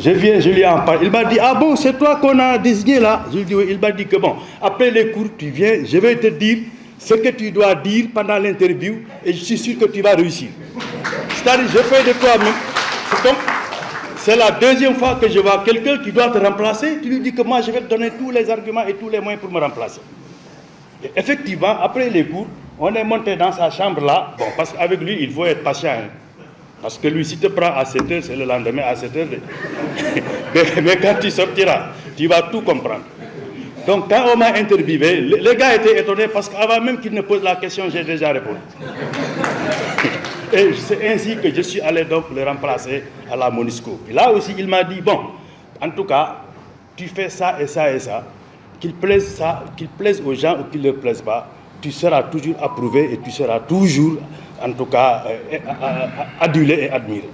Je viens, je lui en parle. Il m'a dit, ah bon, c'est toi qu'on a désigné là? Je lui dis, oui. Il m'a dit que bon, après les cours, tu viens, je vais te dire ce que tu dois dire pendant l'interview et je suis sûr que tu vas réussir. C'est-à-dire, je fais de toi-même. C'est la deuxième fois que je vois quelqu'un qui doit te remplacer. Tu lui dis que moi, je vais te donner tous les arguments et tous les moyens pour me remplacer. Et effectivement, après les cours, on est monté dans sa chambre là. Bon, parce qu'avec lui, il faut être patient. Hein. Parce que lui, si tu te prends à 7h, c'est le lendemain à 7h. Mais quand tu sortiras, tu vas tout comprendre. Donc, quand on m'a interviewé, les gars étaient étonnés parce qu'avant même qu'il ne pose la question, j'ai déjà répondu. Et c'est ainsi que je suis allé donc le remplacer à la Monisco. Et là aussi, il m'a dit, bon, en tout cas, tu fais ça et ça et ça, qu'il plaise aux gens ou qu'il ne leur plaise pas, tu seras toujours approuvé et tu seras toujours, en tout cas, adulé et admiré.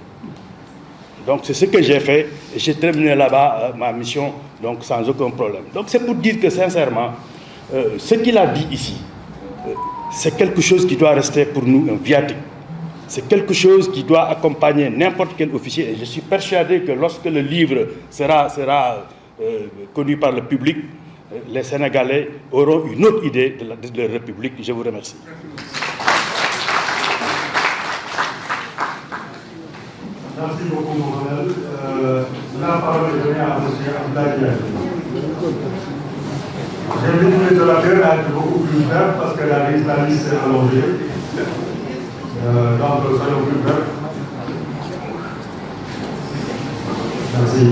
Donc c'est ce que j'ai fait et j'ai terminé là-bas ma mission donc sans aucun problème. Donc c'est pour dire que sincèrement, ce qu'il a dit ici, c'est quelque chose qui doit rester pour nous un viatique. C'est quelque chose qui doit accompagner n'importe quel officier. Et je suis persuadé que lorsque le livre sera connu par le public, les Sénégalais auront une autre idée de la République. Je vous remercie.
Merci beaucoup, mon colonel. La parole est donnée à M. Abdoulaye. J'invite tous les orateurs à être beaucoup plus brefs parce que la liste est allongée. Donc, soyons plus brefs. Merci.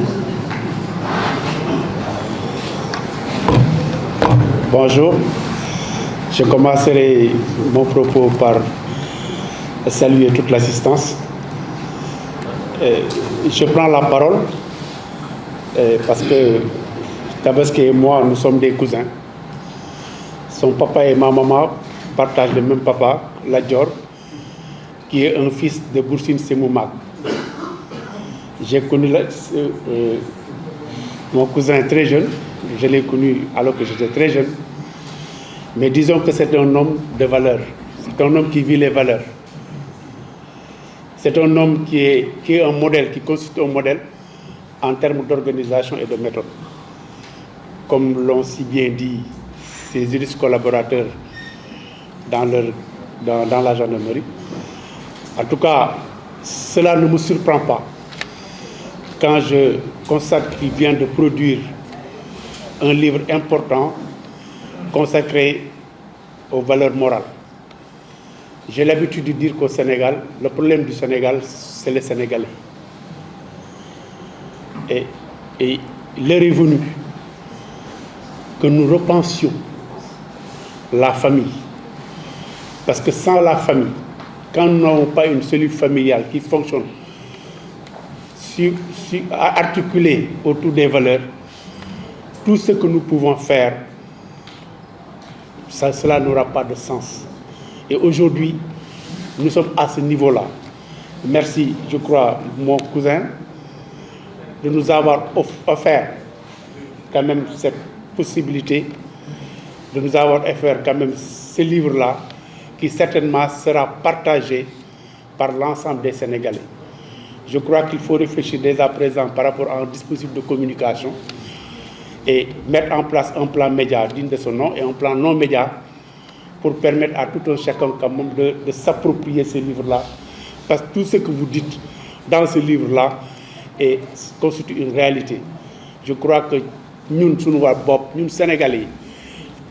Bonjour. Je commencerai mon propos par saluer toute l'assistance. Je prends la parole parce que Tabaski et moi, nous sommes des cousins. Son papa et ma maman partagent le même papa, Ladjor, qui est un fils de Boursine Semoumak. J'ai connu mon cousin très jeune, je l'ai connu alors que j'étais très jeune. Mais disons que c'est un homme de valeur, c'est un homme qui vit les valeurs. C'est un homme qui est un modèle, qui constitue un modèle en termes d'organisation et de méthode. Comme l'ont si bien dit ses illustres collaborateurs dans la gendarmerie. En tout cas, cela ne me surprend pas quand je constate qu'il vient de produire un livre important consacré aux valeurs morales. J'ai l'habitude de dire qu'au Sénégal, le problème du Sénégal, c'est les Sénégalais. Et l'heure est venue que nous repensions la famille. Parce que sans la famille, quand nous n'avons pas une cellule familiale qui fonctionne, articulée autour des valeurs, tout ce que nous pouvons faire, cela n'aura pas de sens. Et aujourd'hui, nous sommes à ce niveau-là. Merci, je crois, mon cousin, de nous avoir offert quand même cette possibilité, de nous avoir offert quand même ce livre-là, qui certainement sera partagé par l'ensemble des Sénégalais. Je crois qu'il faut réfléchir dès à présent par rapport à un dispositif de communication et mettre en place un plan média digne de son nom et un plan non média pour permettre à tout un chacun quand même de s'approprier ce livre-là. Parce que tout ce que vous dites dans ce livre-là constitue une réalité. Je crois que nous, nous Sénégalais,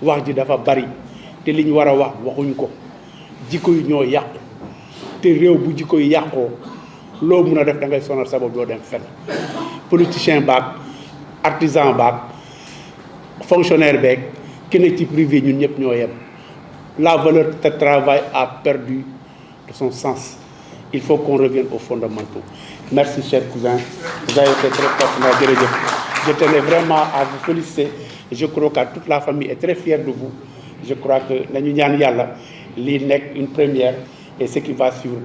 wax ji dafa bari te li ñu war a wax waxuñ ko jikko yi ñoo yàqu te réew bu jikko yi yàqoo loo mun a def da ngay sonal sa bopp doo dem fenn politicien baag artisan baag fonctionnaire beeg kenn ci privé ñun ñëpp ñoo yem. La valeur de travail a perdu de son sens. Il faut qu'on revienne aux fondamentaux. Merci, chers cousins. Vous avez été très pertinents. Je tenais vraiment à vous féliciter. Je crois que toute la famille est très fière de vous. Je crois que nous avons une première et ce qui va suivre,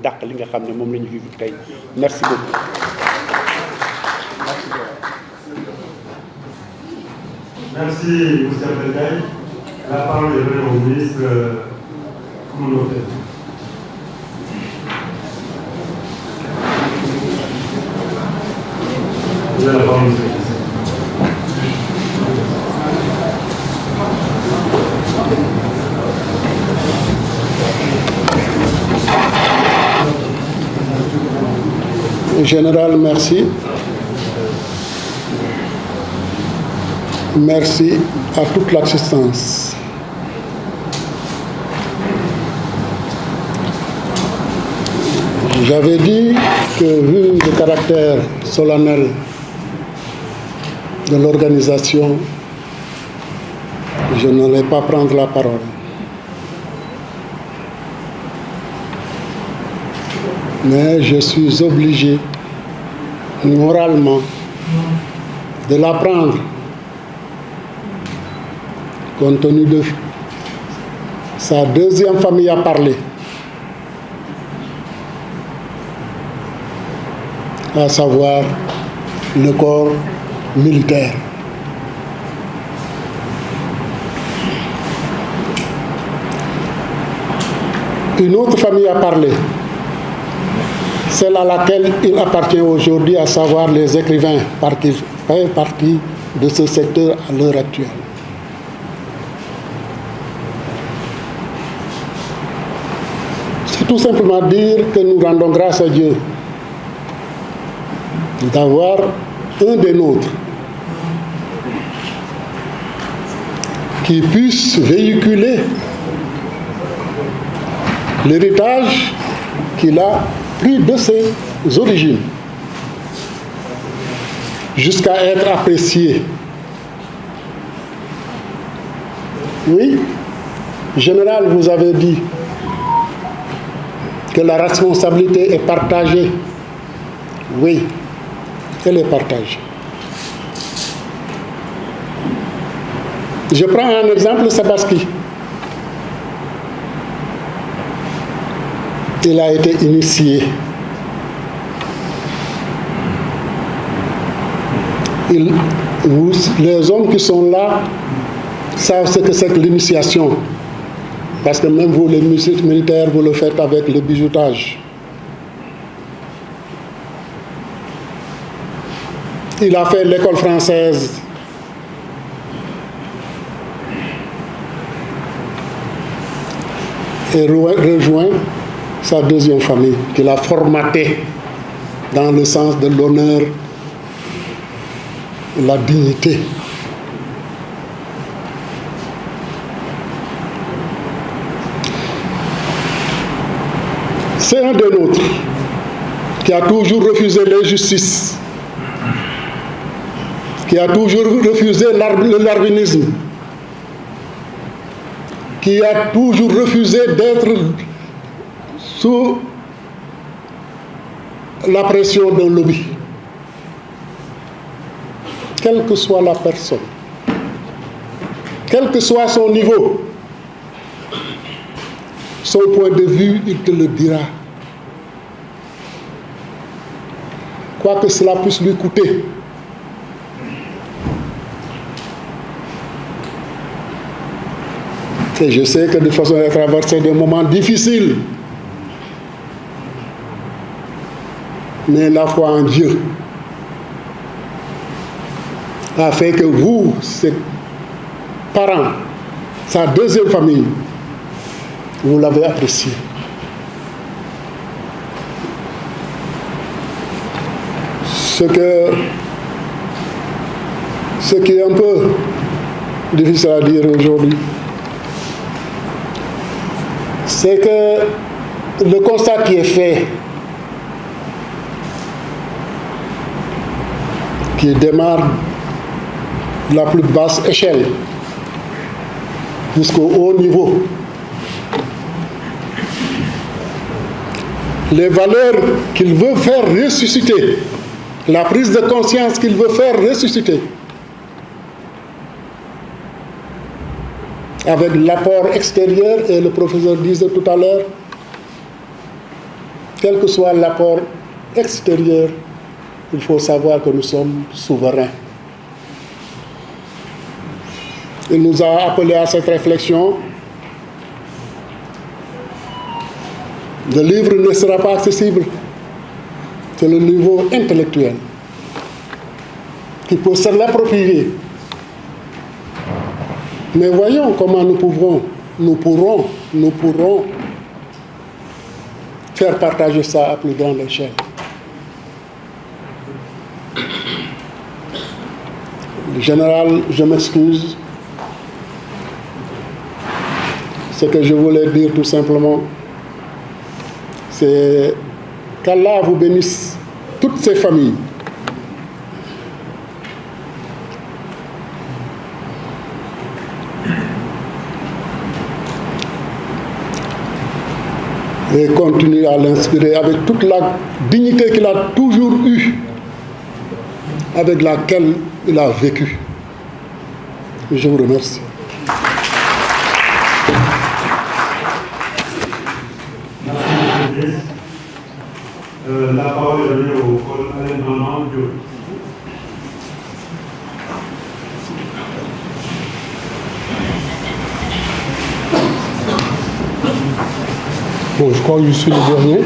merci beaucoup.
Merci, M. Abdoulaye. La parole est donnée au ministre communautaire.
Vous avez la parole, monsieur.
Général, merci. Merci à toute l'assistance. J'avais dit que, vu le caractère solennel de l'organisation, je n'allais pas prendre la parole. Mais je suis obligé, moralement, de la prendre, compte tenu de sa deuxième famille à parler, à savoir le corps militaire. Une autre famille a parlé, celle à laquelle il appartient aujourd'hui, à savoir les écrivains, qui font partie de ce secteur à l'heure actuelle. C'est tout simplement dire que nous rendons grâce à Dieu d'avoir un des nôtres qui puisse véhiculer l'héritage qu'il a pris de ses origines jusqu'à être apprécié. Oui, général, vous avez dit que la responsabilité est partagée. Oui, elle est partagée. Je prends un exemple, Sabaski. Il a été initié. Les hommes qui sont là savent ce que c'est que l'initiation. Parce que même vous, les militaires, vous le faites avec le bijoutage. Il a fait l'école française. Et rejoint sa deuxième famille, qu'il a formatée dans le sens de l'honneur, la dignité. C'est un des nôtres qui a toujours refusé l'injustice, qui a toujours refusé le darwinisme, qui a toujours refusé d'être sous la pression d'un lobby, quelle que soit la personne, quel que soit son niveau, son point de vue, il te le dira. Quoi que cela puisse lui coûter. Et je sais que de façon à traverser des moments difficiles, mais la foi en Dieu a fait que vous, ses parents, sa deuxième famille, vous l'avez apprécié. Ce qui est un peu difficile à dire aujourd'hui, c'est que le constat qui est fait, qui démarre de la plus basse échelle jusqu'au haut niveau, les valeurs qu'il veut faire ressusciter, la prise de conscience qu'il veut faire ressusciter, avec l'apport extérieur, et le professeur disait tout à l'heure, quel que soit l'apport extérieur, il faut savoir que nous sommes souverains. Il nous a appelés à cette réflexion. Le livre ne sera pas accessible, c'est le niveau intellectuel. qui peut se l'approprier. Mais voyons comment nous pourrons faire partager ça à plus grande échelle. Le général, je m'excuse. Ce que je voulais dire tout simplement, c'est qu'Allah vous bénisse toutes ces familles. Et continue à l'inspirer avec toute la dignité qu'il a toujours eue, avec laquelle il a vécu. Je vous remercie.
La parole est donnée au colonel Maman Diop.
Bon, je crois que je suis le dernier,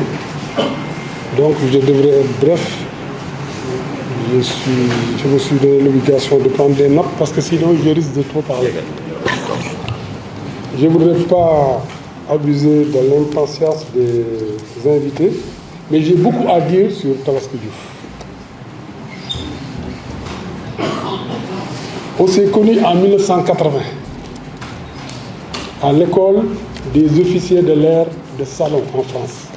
donc je devrais être bref. Je me suis donné l'obligation de prendre des notes parce que sinon je risque de trop parler. Je ne voudrais pas abuser de l'impatience des invités, mais j'ai beaucoup à dire sur Tabaski Diouf. On s'est connus en 1980 à l'école des officiers de l'air de Salon en France.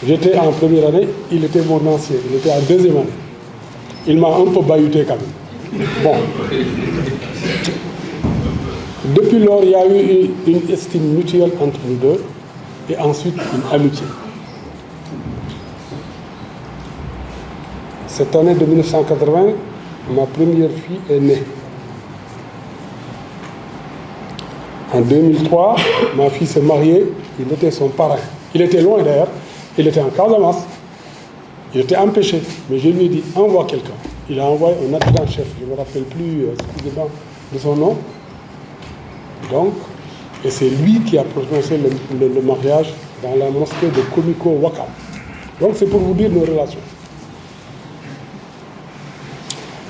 J'étais en première année, il était mon ancien, il était en deuxième année. Il m'a un peu bahuté quand même. Bon. Depuis lors, il y a eu une estime mutuelle entre nous deux et ensuite une amitié. Cette année de 1980, ma première fille est née. En 2003, ma fille s'est mariée, il était son parrain. Il était loin d'ailleurs, il était en Casamance. Il était empêché, mais je lui ai dit, envoie quelqu'un. Il a envoyé un adjudant-chef, je ne me rappelle plus excusez-moi, de son nom. Donc, et c'est lui qui a prononcé le mariage dans la mosquée de Komiko Wakam. Donc c'est pour vous dire nos relations.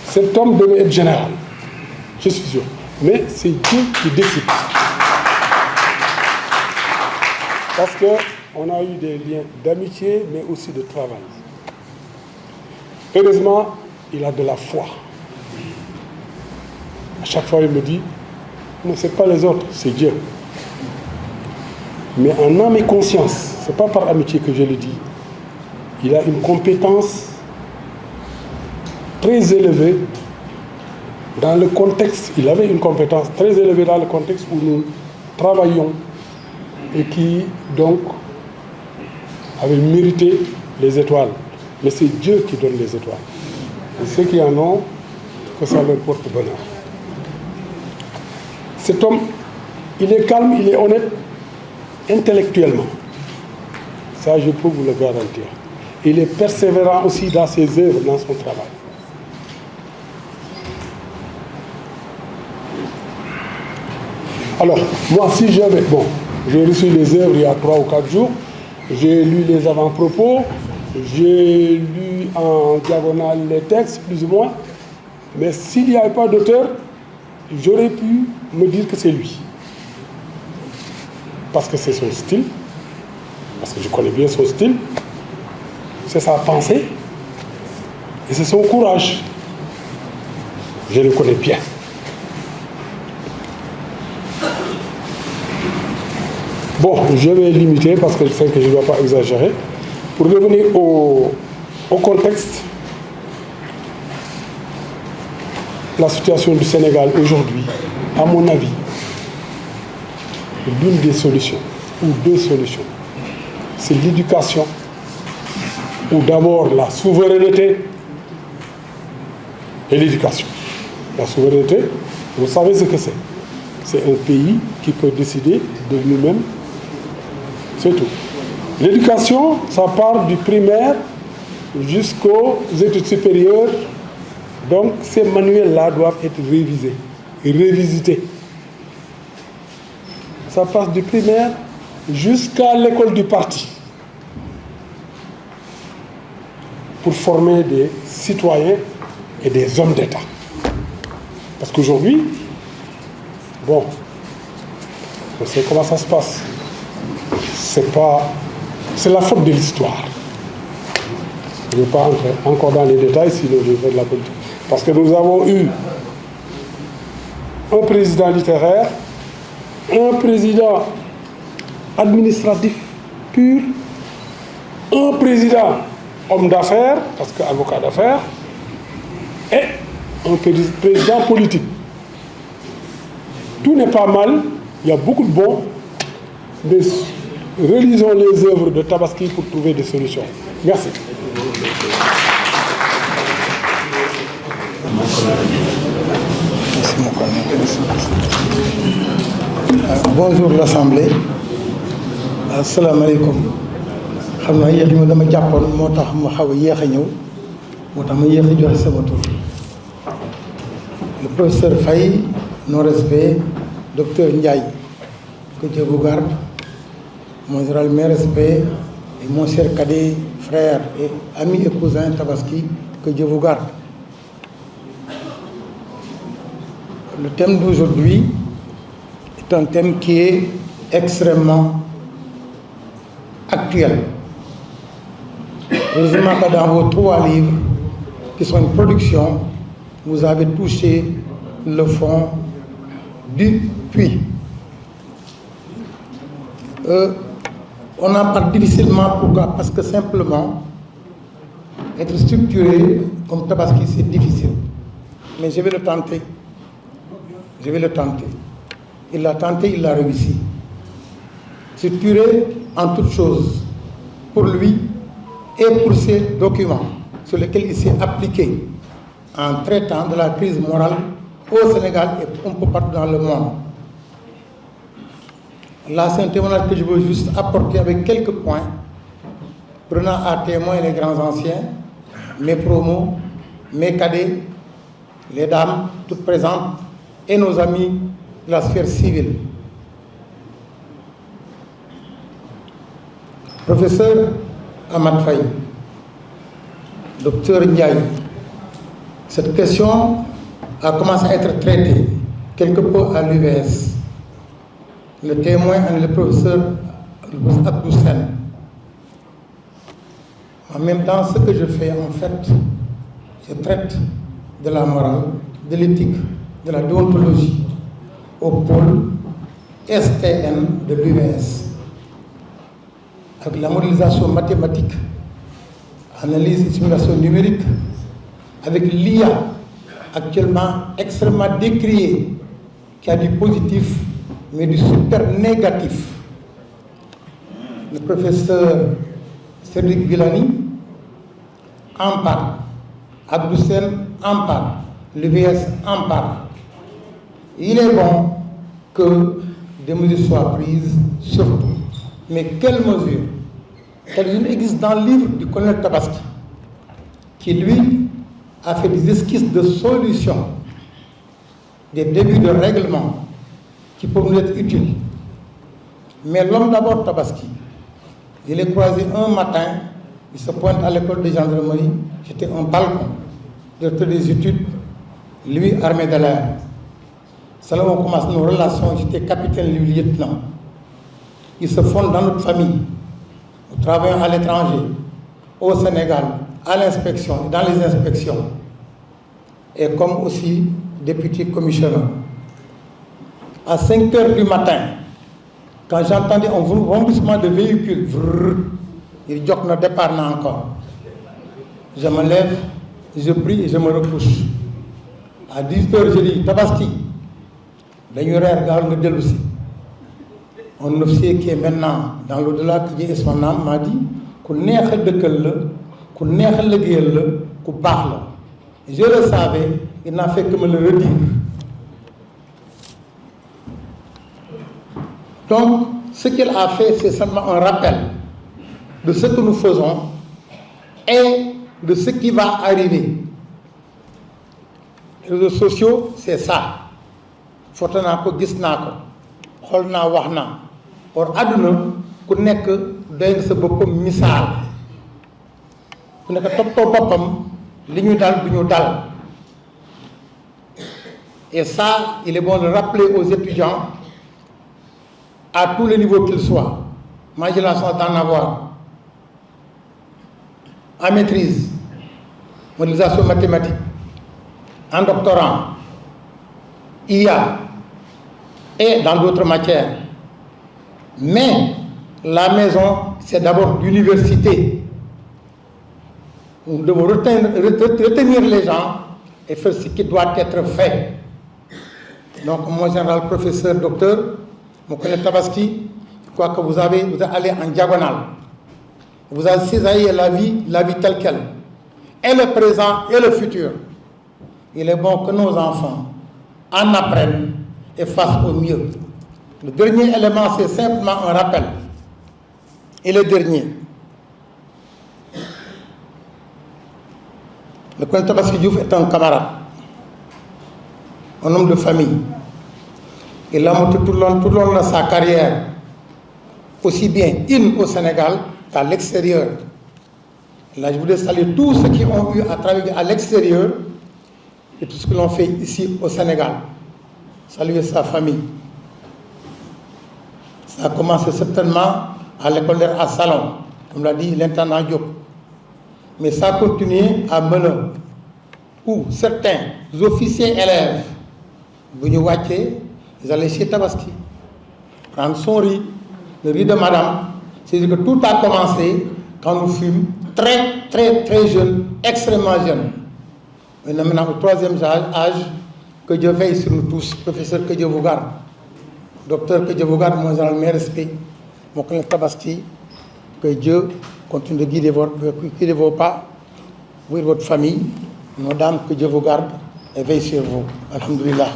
Cet homme devait être général, je suis sûr. Mais c'est Dieu qui décide. Parce qu'on a eu des liens d'amitié, mais aussi de travail. Heureusement, il a de la foi. À chaque fois, il me dit, non, ce n'est pas les autres, c'est Dieu. Mais en âme et conscience, ce n'est pas par amitié que je le dis, il a une compétence très élevée dans le contexte, il avait une compétence très élevée dans le contexte où nous travaillons et qui, donc, avait mérité les étoiles. Mais c'est Dieu qui donne les étoiles. Et ceux qui en ont, que ça leur porte bonheur. Cet homme, il est calme, il est honnête, intellectuellement. Ça, je peux vous le garantir. Il est persévérant aussi dans ses œuvres, dans son travail. Alors, moi, si j'avais... Bon, j'ai reçu les œuvres il y a 3 ou 4 jours. J'ai lu les avant-propos. J'ai lu en diagonale les textes, plus ou moins. Mais s'il n'y avait pas d'auteur, j'aurais pu me dire que c'est lui. Parce que c'est son style. Parce que je connais bien son style. C'est sa pensée. Et c'est son courage. Je le connais bien. Bon, je vais limiter parce que je sais que je ne dois pas exagérer. Pour revenir au contexte, la situation du Sénégal aujourd'hui, à mon avis, l'une des solutions, ou deux solutions, c'est l'éducation, ou d'abord la souveraineté et l'éducation. La souveraineté, vous savez ce que c'est. C'est un pays qui peut décider de lui-même. C'est tout. L'éducation, ça part du primaire jusqu'aux études supérieures. Donc, ces manuels-là doivent être révisés et révisités. Ça passe du primaire jusqu'à l'école du parti. Pour former des citoyens et des hommes d'État. Parce qu'aujourd'hui, bon, on sait comment ça se passe. C'est la faute de l'histoire. Je ne vais pas entrer encore dans les détails, sinon je vais faire de la politique. Parce que nous avons eu un président littéraire, un président administratif pur, un président homme d'affaires, parce qu'avocat d'affaires, et un président politique. Tout n'est pas mal, il y a beaucoup de bons, mais relisons les œuvres de Tabaski pour trouver des solutions. Merci.
Bonjour l'Assemblée. Assalamu alaikum. xam naa yéex ma dama jàppoon moo tax ma xaw a yéex a ñëw moo tax ma yéex a joxe sama tur. Le professeur Faye, nos respects, docteur Ndiaye, que Dieu vous garde, mon général, mes respects, et mon cher cadet, frère et ami et cousin Tabaski, que Dieu vous garde. Le thème d'aujourd'hui est un thème qui est extrêmement actuel. Heureusement que dans vos 3 livres, qui sont une production, vous avez touché le fond du puits. On en parle difficilement, pourquoi? Parce que simplement, être structuré comme Tabaski, c'est difficile. Mais je vais le tenter. Je vais le tenter. Il l'a tenté, il l'a réussi. Structuré en toutes choses, pour lui et pour ses documents sur lesquels il s'est appliqué en traitant de la crise morale au Sénégal et un peu partout dans le monde. Là, c'est un témoignage que je veux juste apporter avec quelques points, prenant à témoin les grands anciens, mes promos, mes cadets, les dames toutes présentes et nos amis de la sphère civile. Professeur Ahmad Faye, docteur Ndiaye, cette question a commencé à être traitée quelque peu à l'UVS. Le témoin est le professeur Abdou Sen. En même temps, ce que je fais, en fait, je traite de la morale, de l'éthique, de la déontologie au pôle STN de l'UVS. Avec la modélisation mathématique, analyse et simulation numérique, avec l'IA actuellement extrêmement décriée, qui a du positif, mais du super négatif. Le professeur Cédric Villani en parle, Abdou Sen en parle, l'UVS en parle. Il est bon que des mesures soient prises, surtout. Mais quelles mesures? Quelles existent dans le livre du colonel Tabaski, qui lui a fait des esquisses de solutions, des débuts de règlements qui peuvent nous être utiles. Mais l'homme d'abord Tabaski, je l'ai croisé un matin, il se pointe à l'école de gendarmerie, j'étais un balcon, directeur des études, lui armée de l'air. C'est là où on commence nos relations, j'étais capitaine, lui lieutenant. Il se fonde dans notre famille. Nous travaillons à l'étranger, au Sénégal, à l'inspection, dans les inspections, et comme aussi député commissionnaire. À 5 heures du matin, quand j'entendais un vrombissement de véhicules, il dit que notre départ n'a encore. Je me lève, je prie et je me recouche. À 18 heures, je dis Tabaski, d'ailleurs, regarde le délusi. Un officier qui est maintenant dans l'au-delà, qui dit et son âme, m'a dit qu'on n'est pas de quel, qu'on n'est pas de quel, qu'on parle. Je le savais, il n'a fait que me le redire. Donc, ce qu'il a fait, c'est seulement un rappel de ce que nous faisons et de ce qui va arriver. Les réseaux sociaux, c'est ça. Photo naa ko gis naa ko xool naa wax naa or àdduna ku nekk doy nga sa boppam misaal ku nekk toppatoo boppam li ñu dal du ñu dal Et ça, il est bon de rappeler aux étudiants, à tous les niveaux qu'ils soient. Moi, j'ai la chance d'en avoir en maîtrise, modélisation mathématique, en doctorat, IA et dans d'autres matières. Mais la maison, c'est d'abord l'université. Nous devons retenir les gens et faire ce qui doit être fait. Donc, mon général, professeur, docteur, mon collègue Tabaski, je crois que vous allez en diagonale. Vous avez cisaillé la vie telle qu'elle, et le présent et le futur. Il est bon que nos enfants en apprennent et fassent au mieux. Le dernier élément, c'est simplement un rappel. Et le dernier, le colonel Tabaski Diouf est un camarade, un homme de famille. Il a monté tout le long de sa carrière, aussi bien au Sénégal qu'à l'extérieur. Là, je voudrais saluer tous ceux qui ont eu à travailler à l'extérieur et tout ce que l'on fait ici au Sénégal. Saluer sa famille. Ça a commencé certainement à l'école à Salon, comme l'a dit l'intendant Diop. Mais ça a continué à Melun, où certains officiers élèves, ils allaient chez Tabaski, prendre son riz, le riz de madame. C'est-à-dire que tout a commencé quand nous fûmes très jeunes, extrêmement jeunes. Maintenant, au troisième âge, que Dieu veille sur nous tous, professeur, que Dieu vous garde, docteur, que Dieu vous garde, mon général, mes respects, mon collègue Tabaski, que Dieu continue de guider vos pas, vous et votre famille, nos dames, que Dieu vous garde et veille sur vous. Alhamdulillah.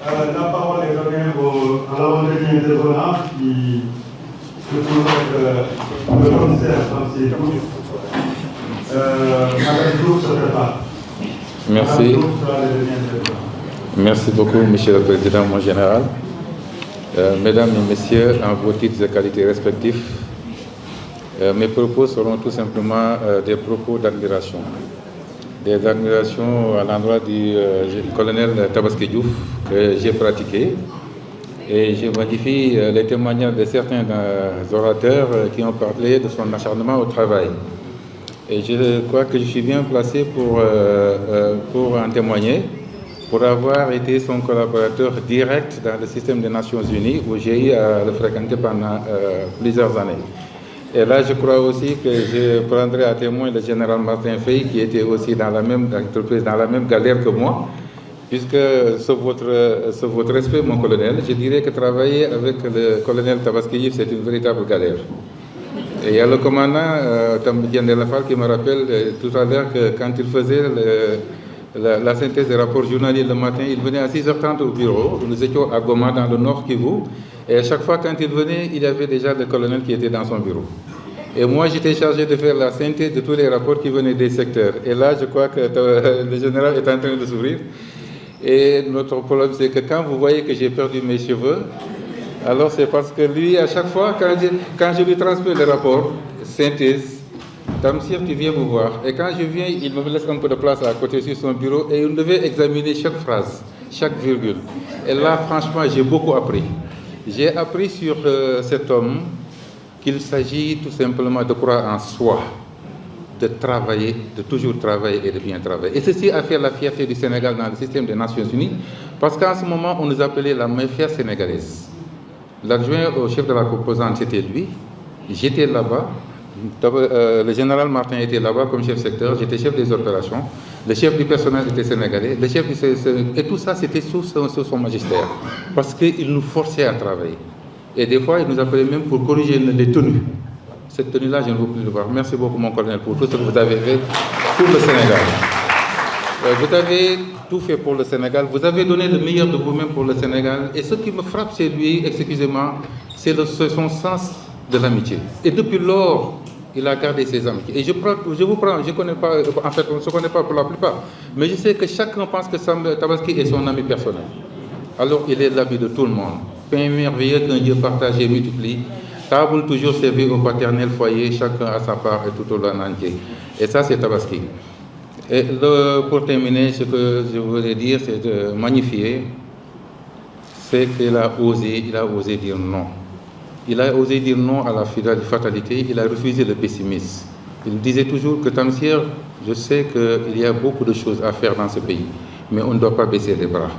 La parole est donnée à l'avant-dernier intervenant qui se trouve être le commissaire Samsi Diouf. Madame Diouf se prépare.
Merci. Merci beaucoup, Monsieur le Président, mon général. Mesdames et Messieurs, en vos titres et qualités respectifs, mes propos seront tout simplement des propos d'admiration. Des admirations à l'endroit du colonel Tabaski Diouf que j'ai pratiqué. Et je magnifie les témoignages de certains orateurs qui ont parlé de son acharnement au travail. Et je crois que je suis bien placé pour en témoigner, pour avoir été son collaborateur direct dans le système des Nations Unies, où j'ai eu à le fréquenter pendant plusieurs années. Et là, je crois aussi que je prendrai à témoin le général Martin Fay, qui était aussi dans la même entreprise, dans la même galère que moi, puisque, sauf votre respect, mon colonel, je dirais que travailler avec le colonel Tabaski Diouf, c'est une véritable galère. Et il y a le commandant Tambien de Lafal qui me rappelle tout à l'heure que quand il faisait la synthèse des rapports journaliers le matin, il venait à 6h30 au bureau. Nous étions à Goma, dans le nord Kivu. Et à chaque fois, quand il venait, il y avait déjà le colonel qui était dans son bureau. Et moi, j'étais chargé de faire la synthèse de tous les rapports qui venaient des secteurs. Et là, je crois que le général est en train de s'ouvrir. Et notre problème, c'est que quand vous voyez que j'ai perdu mes cheveux, alors c'est parce que lui, à chaque fois, quand je lui transmets le rapport, synthèse, Tamsir, tu viens me voir. Et quand je viens, il me laisse un peu de place à côté sur son bureau et on devait examiner chaque phrase, chaque virgule. Et là, franchement, j'ai beaucoup appris. J'ai appris sur cet homme qu'il s'agit tout simplement de croire en soi, de travailler, de toujours travailler et de bien travailler. Et ceci a fait la fierté du Sénégal dans le système des Nations Unies, parce qu'en ce moment, on nous appelait la mafia sénégalaise. L'adjoint au chef de la composante, c'était lui. J'étais là-bas. Le général Martin était là-bas comme chef secteur. J'étais chef des opérations. Le chef du personnel était sénégalais. Le chef et tout ça, c'était sous son magistère. Parce qu'il nous forçait à travailler. Et des fois, il nous appelait même pour corriger les tenues. Cette tenue-là, je ne veux plus le voir. Merci beaucoup, mon colonel, pour tout ce que vous avez fait pour le Sénégal. Vous avez tout fait pour le Sénégal. Vous avez donné le meilleur de vous-même pour le Sénégal. Et ce qui me frappe chez lui, excusez-moi, c'est son sens de l'amitié. Et depuis lors, il a gardé ses amitiés. Et je vous prends, je ne connais pas, en fait, on ne se connaît pas pour la plupart, mais je sais que chacun pense que Tabaski est son ami personnel. Alors il est l'ami de tout le monde. Pain merveilleux qu'un Dieu partage et multiplie. Table toujours servie au paternel foyer, chacun à sa part et tout au long entier. Et ça, c'est Tabaski. Et pour terminer, ce que je voudrais dire, c'est de magnifier, c'est qu'il a osé dire non. Il a osé dire non à la fatalité, il a refusé le pessimisme. Il disait toujours que Tamsir, je sais qu'il y a beaucoup de choses à faire dans ce pays, mais on ne doit pas baisser les bras.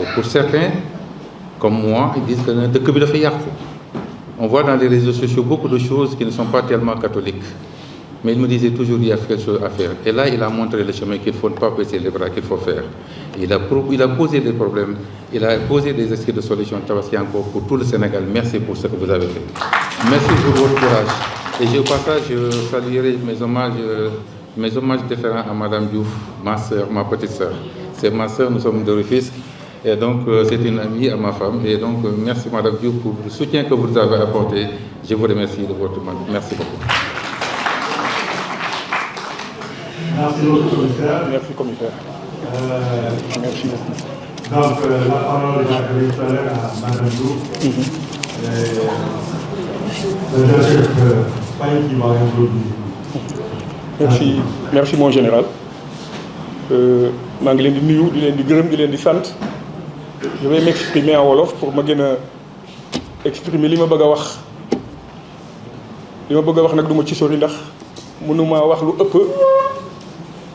Et pour certains, comme moi, ils disent que on voit dans les réseaux sociaux beaucoup de choses qui ne sont pas tellement catholiques. Mais il me disait toujours qu'il y a quelque chose à faire. Et là, il a montré le chemin qu'il ne faut pas baisser les bras, qu'il faut faire. Il a posé des problèmes, il a posé des esprits de solution Tabaski encore pour tout le Sénégal. Merci pour ce que vous avez fait. Merci pour votre courage. Et au passage, je saluerai mes hommages déférents à Madame Diouf, ma soeur, ma petite soeur. C'est ma soeur, nous sommes de Rufisque. Et donc, c'est une amie à ma femme. Et donc, merci Madame Diouf pour le soutien que vous avez apporté. Je vous remercie de votre main. Merci beaucoup.
Merci beaucoup, commissaire.
Merci, commissaire. Merci beaucoup.
Donc, la parole est accordée tout à l'heure à Mme Diouf. Le chef Faye qui va introduire.
Merci mon général. maa ngi leen di nuyu di leen di gërëm di leen di sant. Je vais m'exprimer en wolof pour ma gën a exprimer li ma bëgg a wax. Li ma bëgg a wax nag du ma ci sori ndax mënuma wax lu ëpp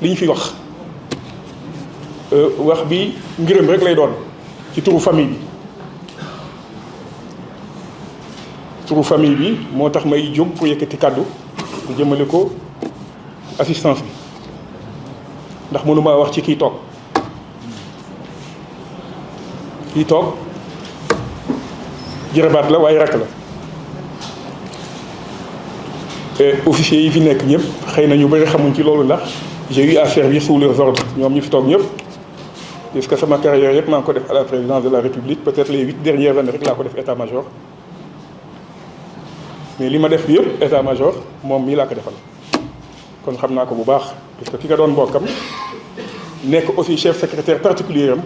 li ñu fi wax. Wax bi ngërëm rek lay doon ci turu famille bi. Turu famille bi moo tax may jóg pour yëkkati kàddu bu jëmale ko assistance bi ndax mënuma wax ci kii toog jërëbaat la waaye rakk la officiers yi fi nekk ñëpp xëy na ñu bëri xamuñ ci loolu ndax j'ai eu à servir sous leurs ordres ñoom ñu fi toog ñëpp parce que sama carrière yëpp maa ngi ko def à la présidence de la République peut-être les 8 dernières années rek laa ko def état-major mais li ma def yëpp état-major moom mii laa ko defal kon xam naa ko bu baax parce que ki nga doon mbokkam nekk aussi chef secrétaire particulier am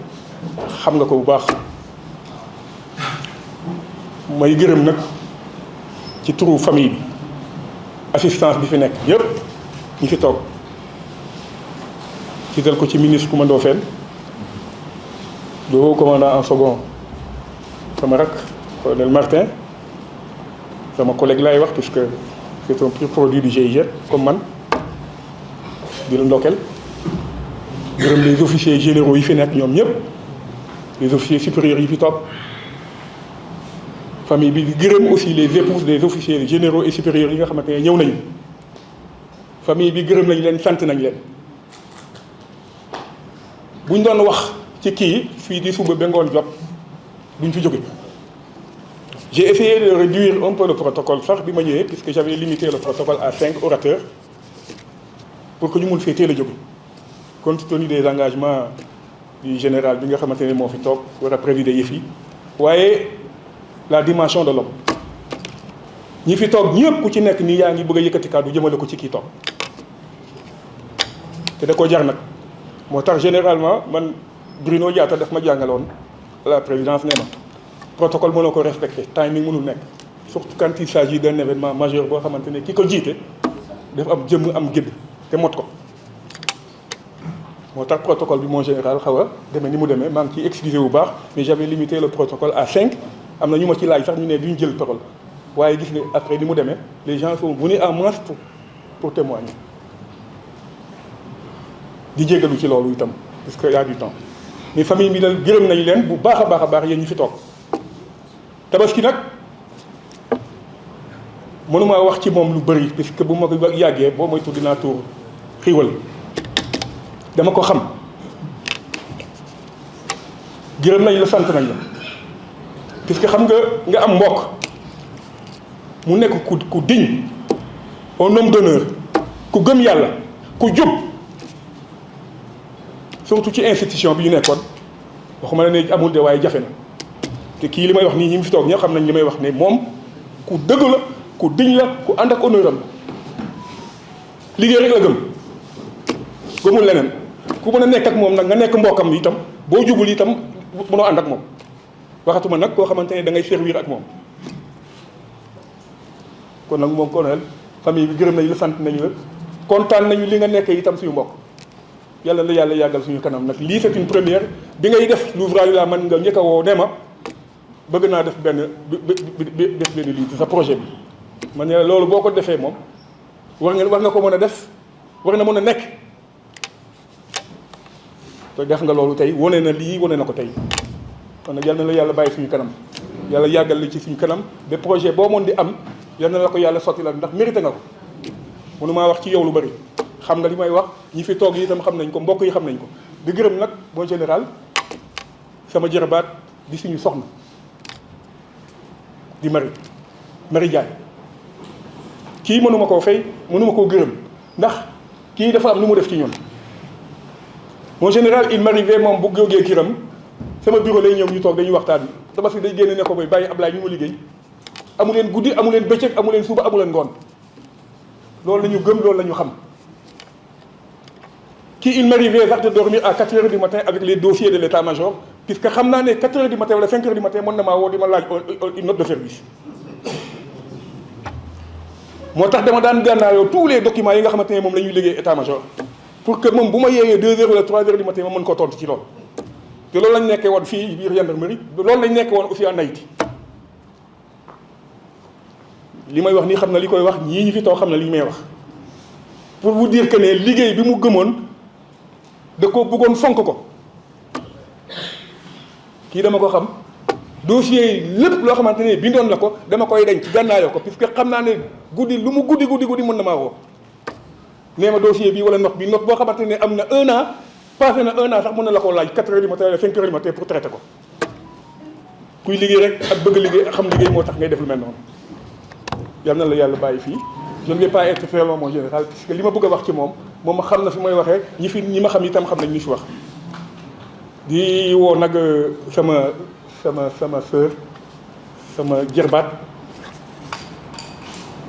xam nga ko bu baax may gërëm nag ci turu famille bi assistance bi fi nekk yëpp ñi fi toog ci dal ko ci ministre Coumba Ndoffène le haut commandant en second sama rak colonel Martin sama collègue laay wax puisque c'est un pur produit du GIGN comme man di la ndokkeel gërëm les officiers généraux yi fi nekk ñoom ñëpp les officiers supérieurs yi fi toog famille bi di gërëm aussi les épouses des officiers généraux et supérieurs yi nga xamante ne ñëw nañu famille bi gërëm nañ leen sant nañ leen buñ doon wax ci kii fii di suba ba ngoon jot duñ fi jóge. J'ai essayé de réduire un peu le protocole sax bi ma ñëwee puisque j'avais limité le protocole à 5 orateurs pour que ñu mun fee teel a jóge compte tenu des engagements du général bi nga xamante ne moo fi toog war a présider yëf yi waaye la dimension de l'homme ñi fi toog ñëpp ku ci nekk nii yaa ngi bëgg a yëkkati kàddu jëmale ko ci kii toog te da ko jar nag moo tax généralement man Bruno Diatta daf ma jàngaloon la présidence nee na protocole mënoo ko respecté timing mënul nekk surtout quand il s'agit d'un événement majeur boo xamante ne ki ko jiite dafa am jëmm am gëdd te mot ko moo tax protocole bi mon général xaw a demee ni mu demee maa ngi ciy excusé bu baax mais j'avais limité le protocole à 5 am na ñu ma ci laaj sax ñu ne duñ jël parole waaye gis nga après ni mu demee les gens sont venus en masse pour témoigner di jéggalu ci loolu itam parce que y a du temps mais famille bi dal gërëm nañ leen bu baax a baax yéen ñi fi toog Tabaski nag mënuma wax ci moom lu bëri parce que bu ma ko yàggee boo moytu dinaa tuur xiiwal dama ko xam gërëm nañ la sant nañ la parce que xam nga am mbokk mu nekk ku digne un homme d'honneur ku gëm yàlla ku jub surtout ci institution bi ñu nekkoon waxuma ne amul de waaye jafe na te kii li may wax nii ñi fi toog ñoo xam nañ li may wax ne moom ku dëgg la ku diñ la ku ànd ak honneur am liggéey rek la gëmul leneen ku mën a nekk ak moom nag nga nekk mbokkam itam boo jubul itam mënoo ànd ak moom waxatuma nag koo xamante ne da ngay servir ak moom kon nag moom colonel famille bi gërëm nañ la sant nañu la
kontaan nañu li nga nekkee itam suñu mbokk yàlla la yàlla yàggal suñu kanam nag lii c'est une première bi ngay def l'ouvrage la man nga njëkk a woo ne ma bëgg naa def benn lii ci sa projet bi man ne loolu boo ko defee moom war nga ko mën a def war na mën a nekk te def nga loolu tey wane na lii wane na ko tey kon nag yal na la yàlla bàyyi suñu kanam yàlla yàggal li ci suñu kanam ba projet boo moon di am yal na la ko yàlla sotti la ndax mérité nga ko mënumaa wax ci yow lu bëri xam nga li may wax ñi fi toog yi itam xam nañ ko mbokk yi xam nañ ko di gërëm nag bon général sama jërëbaat di suñu soxna di Marie Diagne kii mënuma koo fay mënuma koo gërëm ndax kii dafa am lu mu def ci ñun mon général il m'arrivait moom bu jógee kiram sama bureau lay ñëw ñu toog dañuy waxtaan Tabaski day génn ne ko boy bàyyi Ablaye ñu ma liggéey amu leen guddi amu leen bëccëg amu leen suba amu leen ngoon loolu la ñu gëm loolu la ñu xam kii il m'arrivait sax de dormir à 4 heures du matin avec les dossiers de l'état-major puisque xam naa ne 4 heures du matin wala 5 heures du matin mën na maa woo di ma laaj une note de service moo tax dama daan gànnaayoo tous les documents yi nga xamante ne moom la ñuy liggéey état-major pour que moom bu ma yeeyee 2 heures wala 3 heures du matin ma mën koo tontu ci loolu te loolu lañ nekkee woon fii biir gendarmerie loolu lañ nekkee woon aussi en Haïti li may wax nii xam na li koy wax ñii ñi fi toog xam na li may wax pour vous dire que ne liggéey bi mu gëmoon da ko bëggoon fonk ko kii dama ko xam dossier yi lépp loo xamante ne bindoon la ko dama koy denc gànnaayoo ko puisque xam naa ne guddi lu mu guddi mën na maa woo nee ma dossier bi wala note boo xamante ne am na 1 an passé na 1 an sax mën na la koo laaj 4 heures du matin wala 5 heures du matin pour traiter ko kuy liggéey rek ak bëgg liggéey ak xam liggéey moo tax ngay def lu mel noonu yal na la yàlla bàyyi fii je ne vais pas être très long mon général parce que li ma bëgg a wax ci moom xam na fi may waxee ñi ma xam itam xam nañ ñu fi wax di woo nag sama sœur sama jërbaat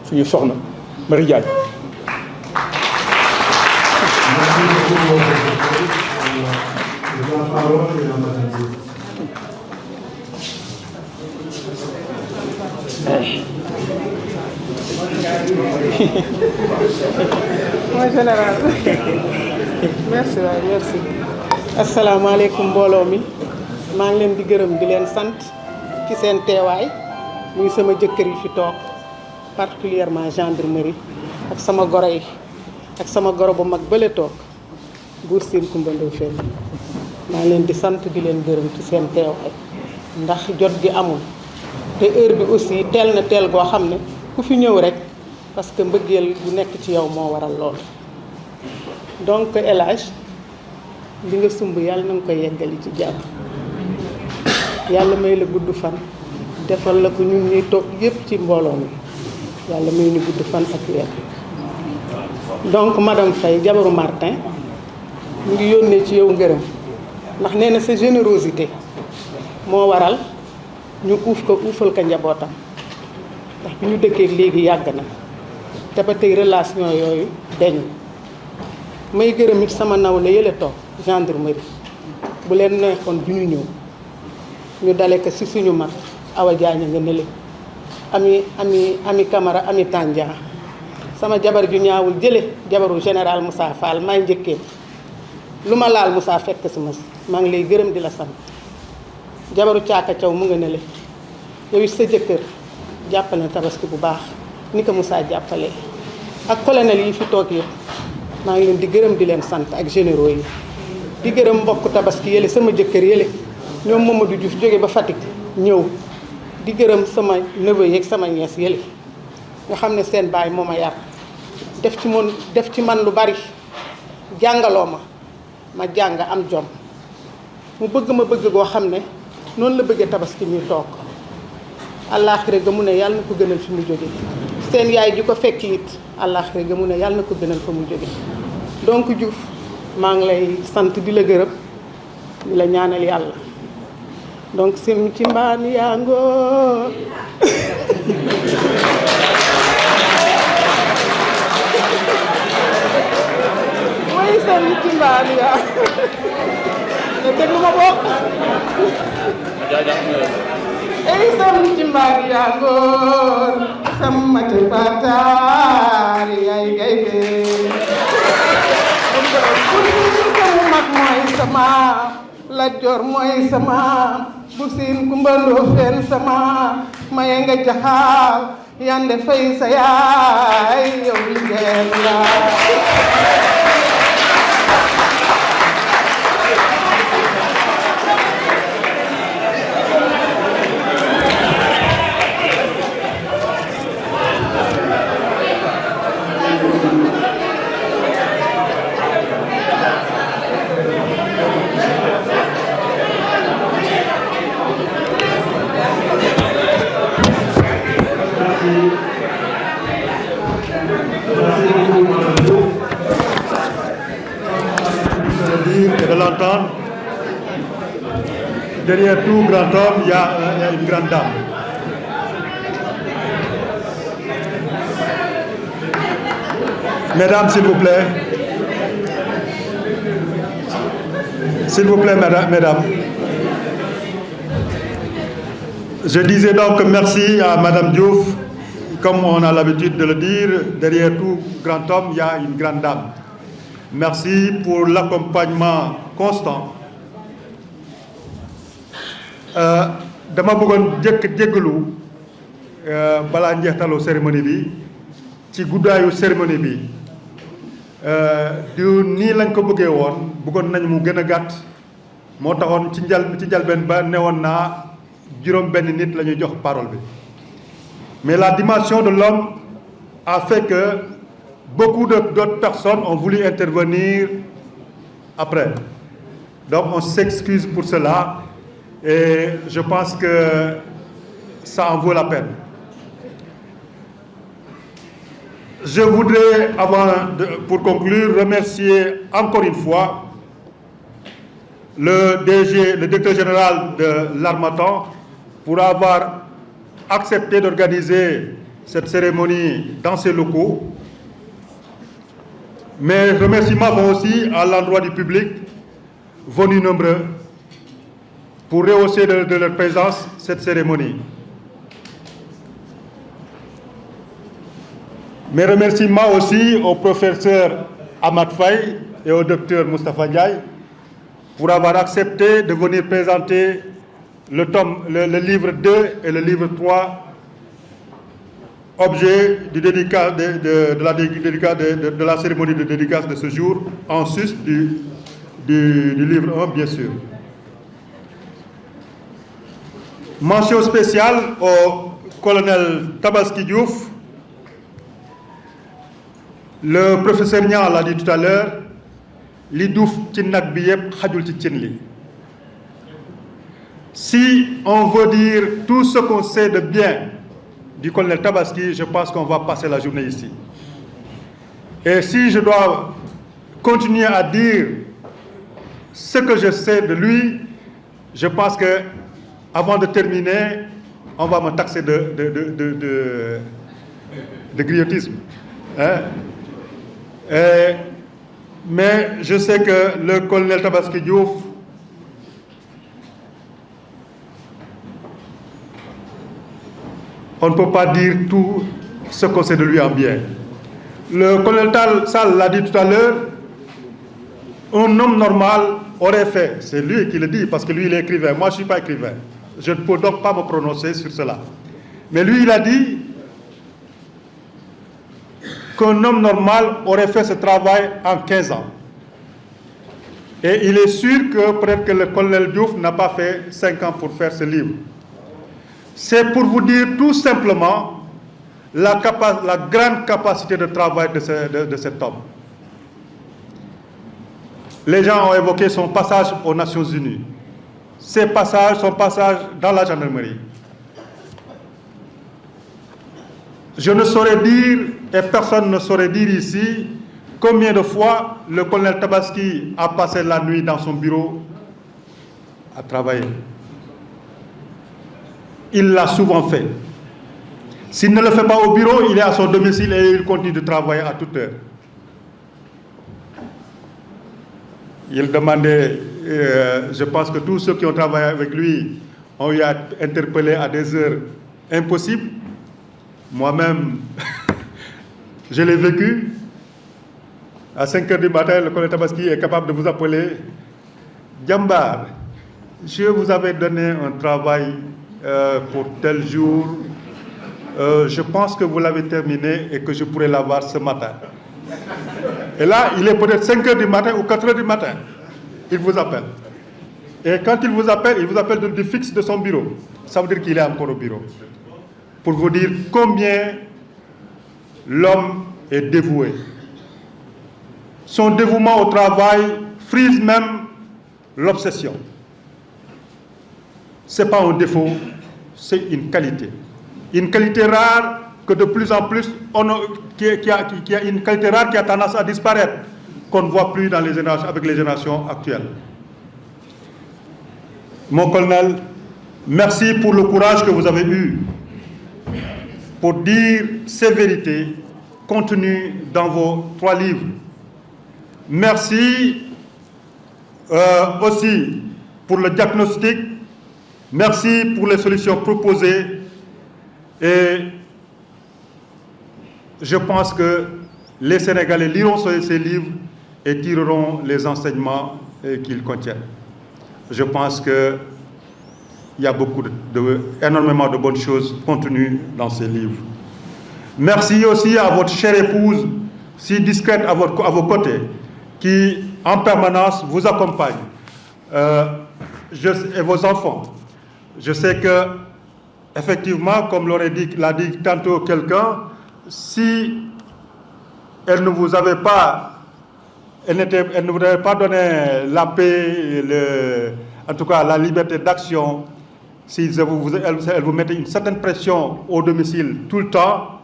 suñu soxna Marie Diagne
Mon général merci waay merci asalaamaaleykum mbooloo mi maa ngi leen di gërëm di leen sant ci seen teewaay muy sama jëkkër yi fi toog particulièrement gendarmerie ak sama goro yi ak sama goro bu mag bële toog Buur Sine Coumba Ndoffène maa ngi leen di sant di leen gërëm ci seen teewaay ndax jot gi amul te heure bi aussi teel na teel goo xam ne ku fi ñëw rek parce que mbëggeel bu nekk ci yow moo waral lool donc El Hadj li nga sumb yàlla na nga koy yeggali ci jàmm yàlla may la gudd fan defal la ko ñun ñuy toog yépp ci mbooloo mi yàlla may ñu gudd fan ak weer donc madame Faye jabaru Martin mu ngi yónnee ci yow ngërëm ndax nee na sa générosité moo waral ñu uuf ko uufal ko njabootam ndax bi ñu dëkkee léegi yàgg na te ba tey relation yooyu dañu may gërëm it sama nawle yële toog gendarmerie bu leen neexoon du ñu ñëw ñu dale ko ci suñu mag Awa Diagne nga nële ami Camara ami Tandia sama jabar ju ñaawul jële jabaru général Moussa Fall may njëkkee lu ma laal Moussa fekk si ma si maa ngi lay gërëm di la sant jabaru Caaka Caw mu nga nële yow it sa jëkkër jàppale Tabaski bu baax ni ko Moussa jàppale ak colonel yi fi toog yëpp maa ngi leen di gërëm di leen sant ak généraux yi di gërëm mbokk Tabaski yële sama jëkkër yële ñoom Mamadou Diouf jóge ba Fatick ñëw di gërëm sama neveu yeeg sama nièce yële nga xam ne seen baay moo ma yar def ci man lu bari jàngaloo ma jàng am jom mu bëgg ma bëgg goo xam ne noonu la bëggee Tabaski ñuy toog àllaaxira ga mu ne yàlla na ko gënal fi mu jóge seen yaay ji ko fekk it àllaaxira ga mu ne yàlla na ko gënal fa mu jóge donc Diouf maa ngi lay sant di la gërëm di la ñaanal yàlla donc sim ci mbaan yaa ngoo mooy sim ci mbaan yaa nga déglu ma bokk ay sim ci mbaan yaa ngoo Fatamata Batari ay gaynde Buur mag mooy sama Lat Joor mooy sama bu Siin Kumba Ndoofeen sama maye nga jaxaal Yande Fay sa yaay yow liggéey la
Et de l'entendre, derrière tout grand homme, il y a une grande dame. Mesdames, s'il vous plaît. S'il vous plaît, mesdames. Je disais donc merci à Madame Diouf. Comme on a l'habitude de le dire, derrière tout grand homme, il y a une grande dame. Merci pour l'accompagnement constant. Dama bëggoon jëkk jéggalu balaa njeextalu cérémonie bi ci guddaayu cérémonie bi du nii lañ ko bëggee woon bëggoon nañ mu gën a gàtt moo taxoon ci njalbeen ba newoon naa juróom benn nit la ñuy jox parole bi mais la dimension de l'homme a fait que beaucoup d'autres personnes ont voulu intervenir après. Donc on s'excuse pour cela et je pense que ça en vaut la peine. Je voudrais, pour conclure, remercier encore une fois le DG, le directeur général de l'Harmattan pour avoir accepté d'organiser cette cérémonie dans ses locaux. Mes remerciements vont aussi à l'endroit du public, venus nombreux, pour rehausser de leur présence cette cérémonie. Mes remerciements aussi au professeur Ahmad Faye et au docteur Moustapha Ndiaye pour avoir accepté de venir présenter le livre 2 et le livre 3, objet du dédicace de la cérémonie de dédicace de ce jour, en sus du livre 1, bien sûr. Mention spéciale au colonel Tabaski Diouf. Le professeur Niang l'a dit tout à l'heure, li duuf ci nag bi yépp xajul ci cin li. Si on veut dire tout ce qu'on sait de bien du colonel Tabaski, je pense qu'on va passer la journée ici. Et si je dois continuer à dire ce que je sais de lui, je pense que avant de terminer, on va me taxer de griotisme. Hein? Mais je sais que le colonel Tabaski Diouf on ne peut pas dire tout ce qu'on sait de lui en bien. Le colonel Sall l'a dit tout à l'heure, un homme normal aurait fait, c'est lui qui le dit parce que lui il est écrivain, moi je ne suis pas écrivain, je ne peux donc pas me prononcer sur cela. Mais lui il a dit qu'un homme normal aurait fait ce travail en 15 ans. Et il est sûr que peut-être que le colonel Diouf n'a pas fait 5 ans pour faire ce livre. C'est pour vous dire tout simplement la grande capacité de travail de cet homme. Les gens ont évoqué son passage aux Nations Unies, son passage dans la gendarmerie. Je ne saurais dire, et personne ne saurait dire ici, combien de fois le colonel Tabaski a passé la nuit dans son bureau à travailler. Il l'a souvent fait. S'il ne le fait pas au bureau, il est à son domicile et il continue de travailler à toute heure. Il demandait, je pense que tous ceux qui ont travaillé avec lui ont eu à interpeller à des heures impossibles. Moi-même, je l'ai vécu. À 5 h du matin, le colonel Tabaski est capable de vous appeler Djambar. Je vous avais donné un travail pour tel jour. Je pense que vous l'avez terminé et que je pourrais l'avoir ce matin. Et là, il est peut-être 5 h du matin ou 4 h du matin. Il vous appelle. Et quand il vous appelle du fixe de son bureau. Ça veut dire qu'il est encore au bureau. Pour vous dire combien l'homme est dévoué. Son dévouement au travail frise même l'obsession. Ce n'est pas un défaut, c'est une qualité. Une qualité rare que de plus en plus, qui a une qualité rare qui a tendance à disparaître, qu'on ne voit plus dans avec les générations actuelles. Mon colonel, merci pour le courage que vous avez eu pour dire ces vérités contenues dans vos 3 livres. Merci aussi pour le diagnostic. Merci pour les solutions proposées. Et je pense que les Sénégalais liront ces livres et tireront les enseignements qu'ils contiennent. Je pense qu'il y a énormément de bonnes choses contenues dans ces livres. Merci aussi à votre chère épouse, si discrète à vos côtés, qui en permanence vous accompagne, et vos enfants. Je sais que, effectivement, comme l'a dit tantôt quelqu'un, si elle ne vous avait pas, elle ne vous avait pas donné la paix, en tout cas la liberté d'action, si elle vous mettait une certaine pression au domicile tout le temps,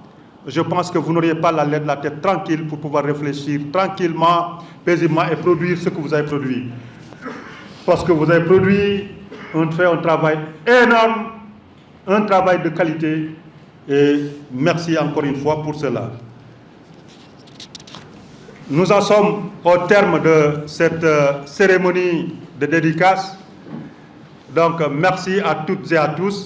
je pense que vous n'auriez pas la tête tranquille pour pouvoir réfléchir tranquillement, paisiblement et produire ce que vous avez produit. Parce que vous avez produit, fait un travail énorme, un travail de qualité, et merci encore une fois pour cela. Nous en sommes au terme de cette cérémonie de dédicace. Donc, merci à toutes et à tous.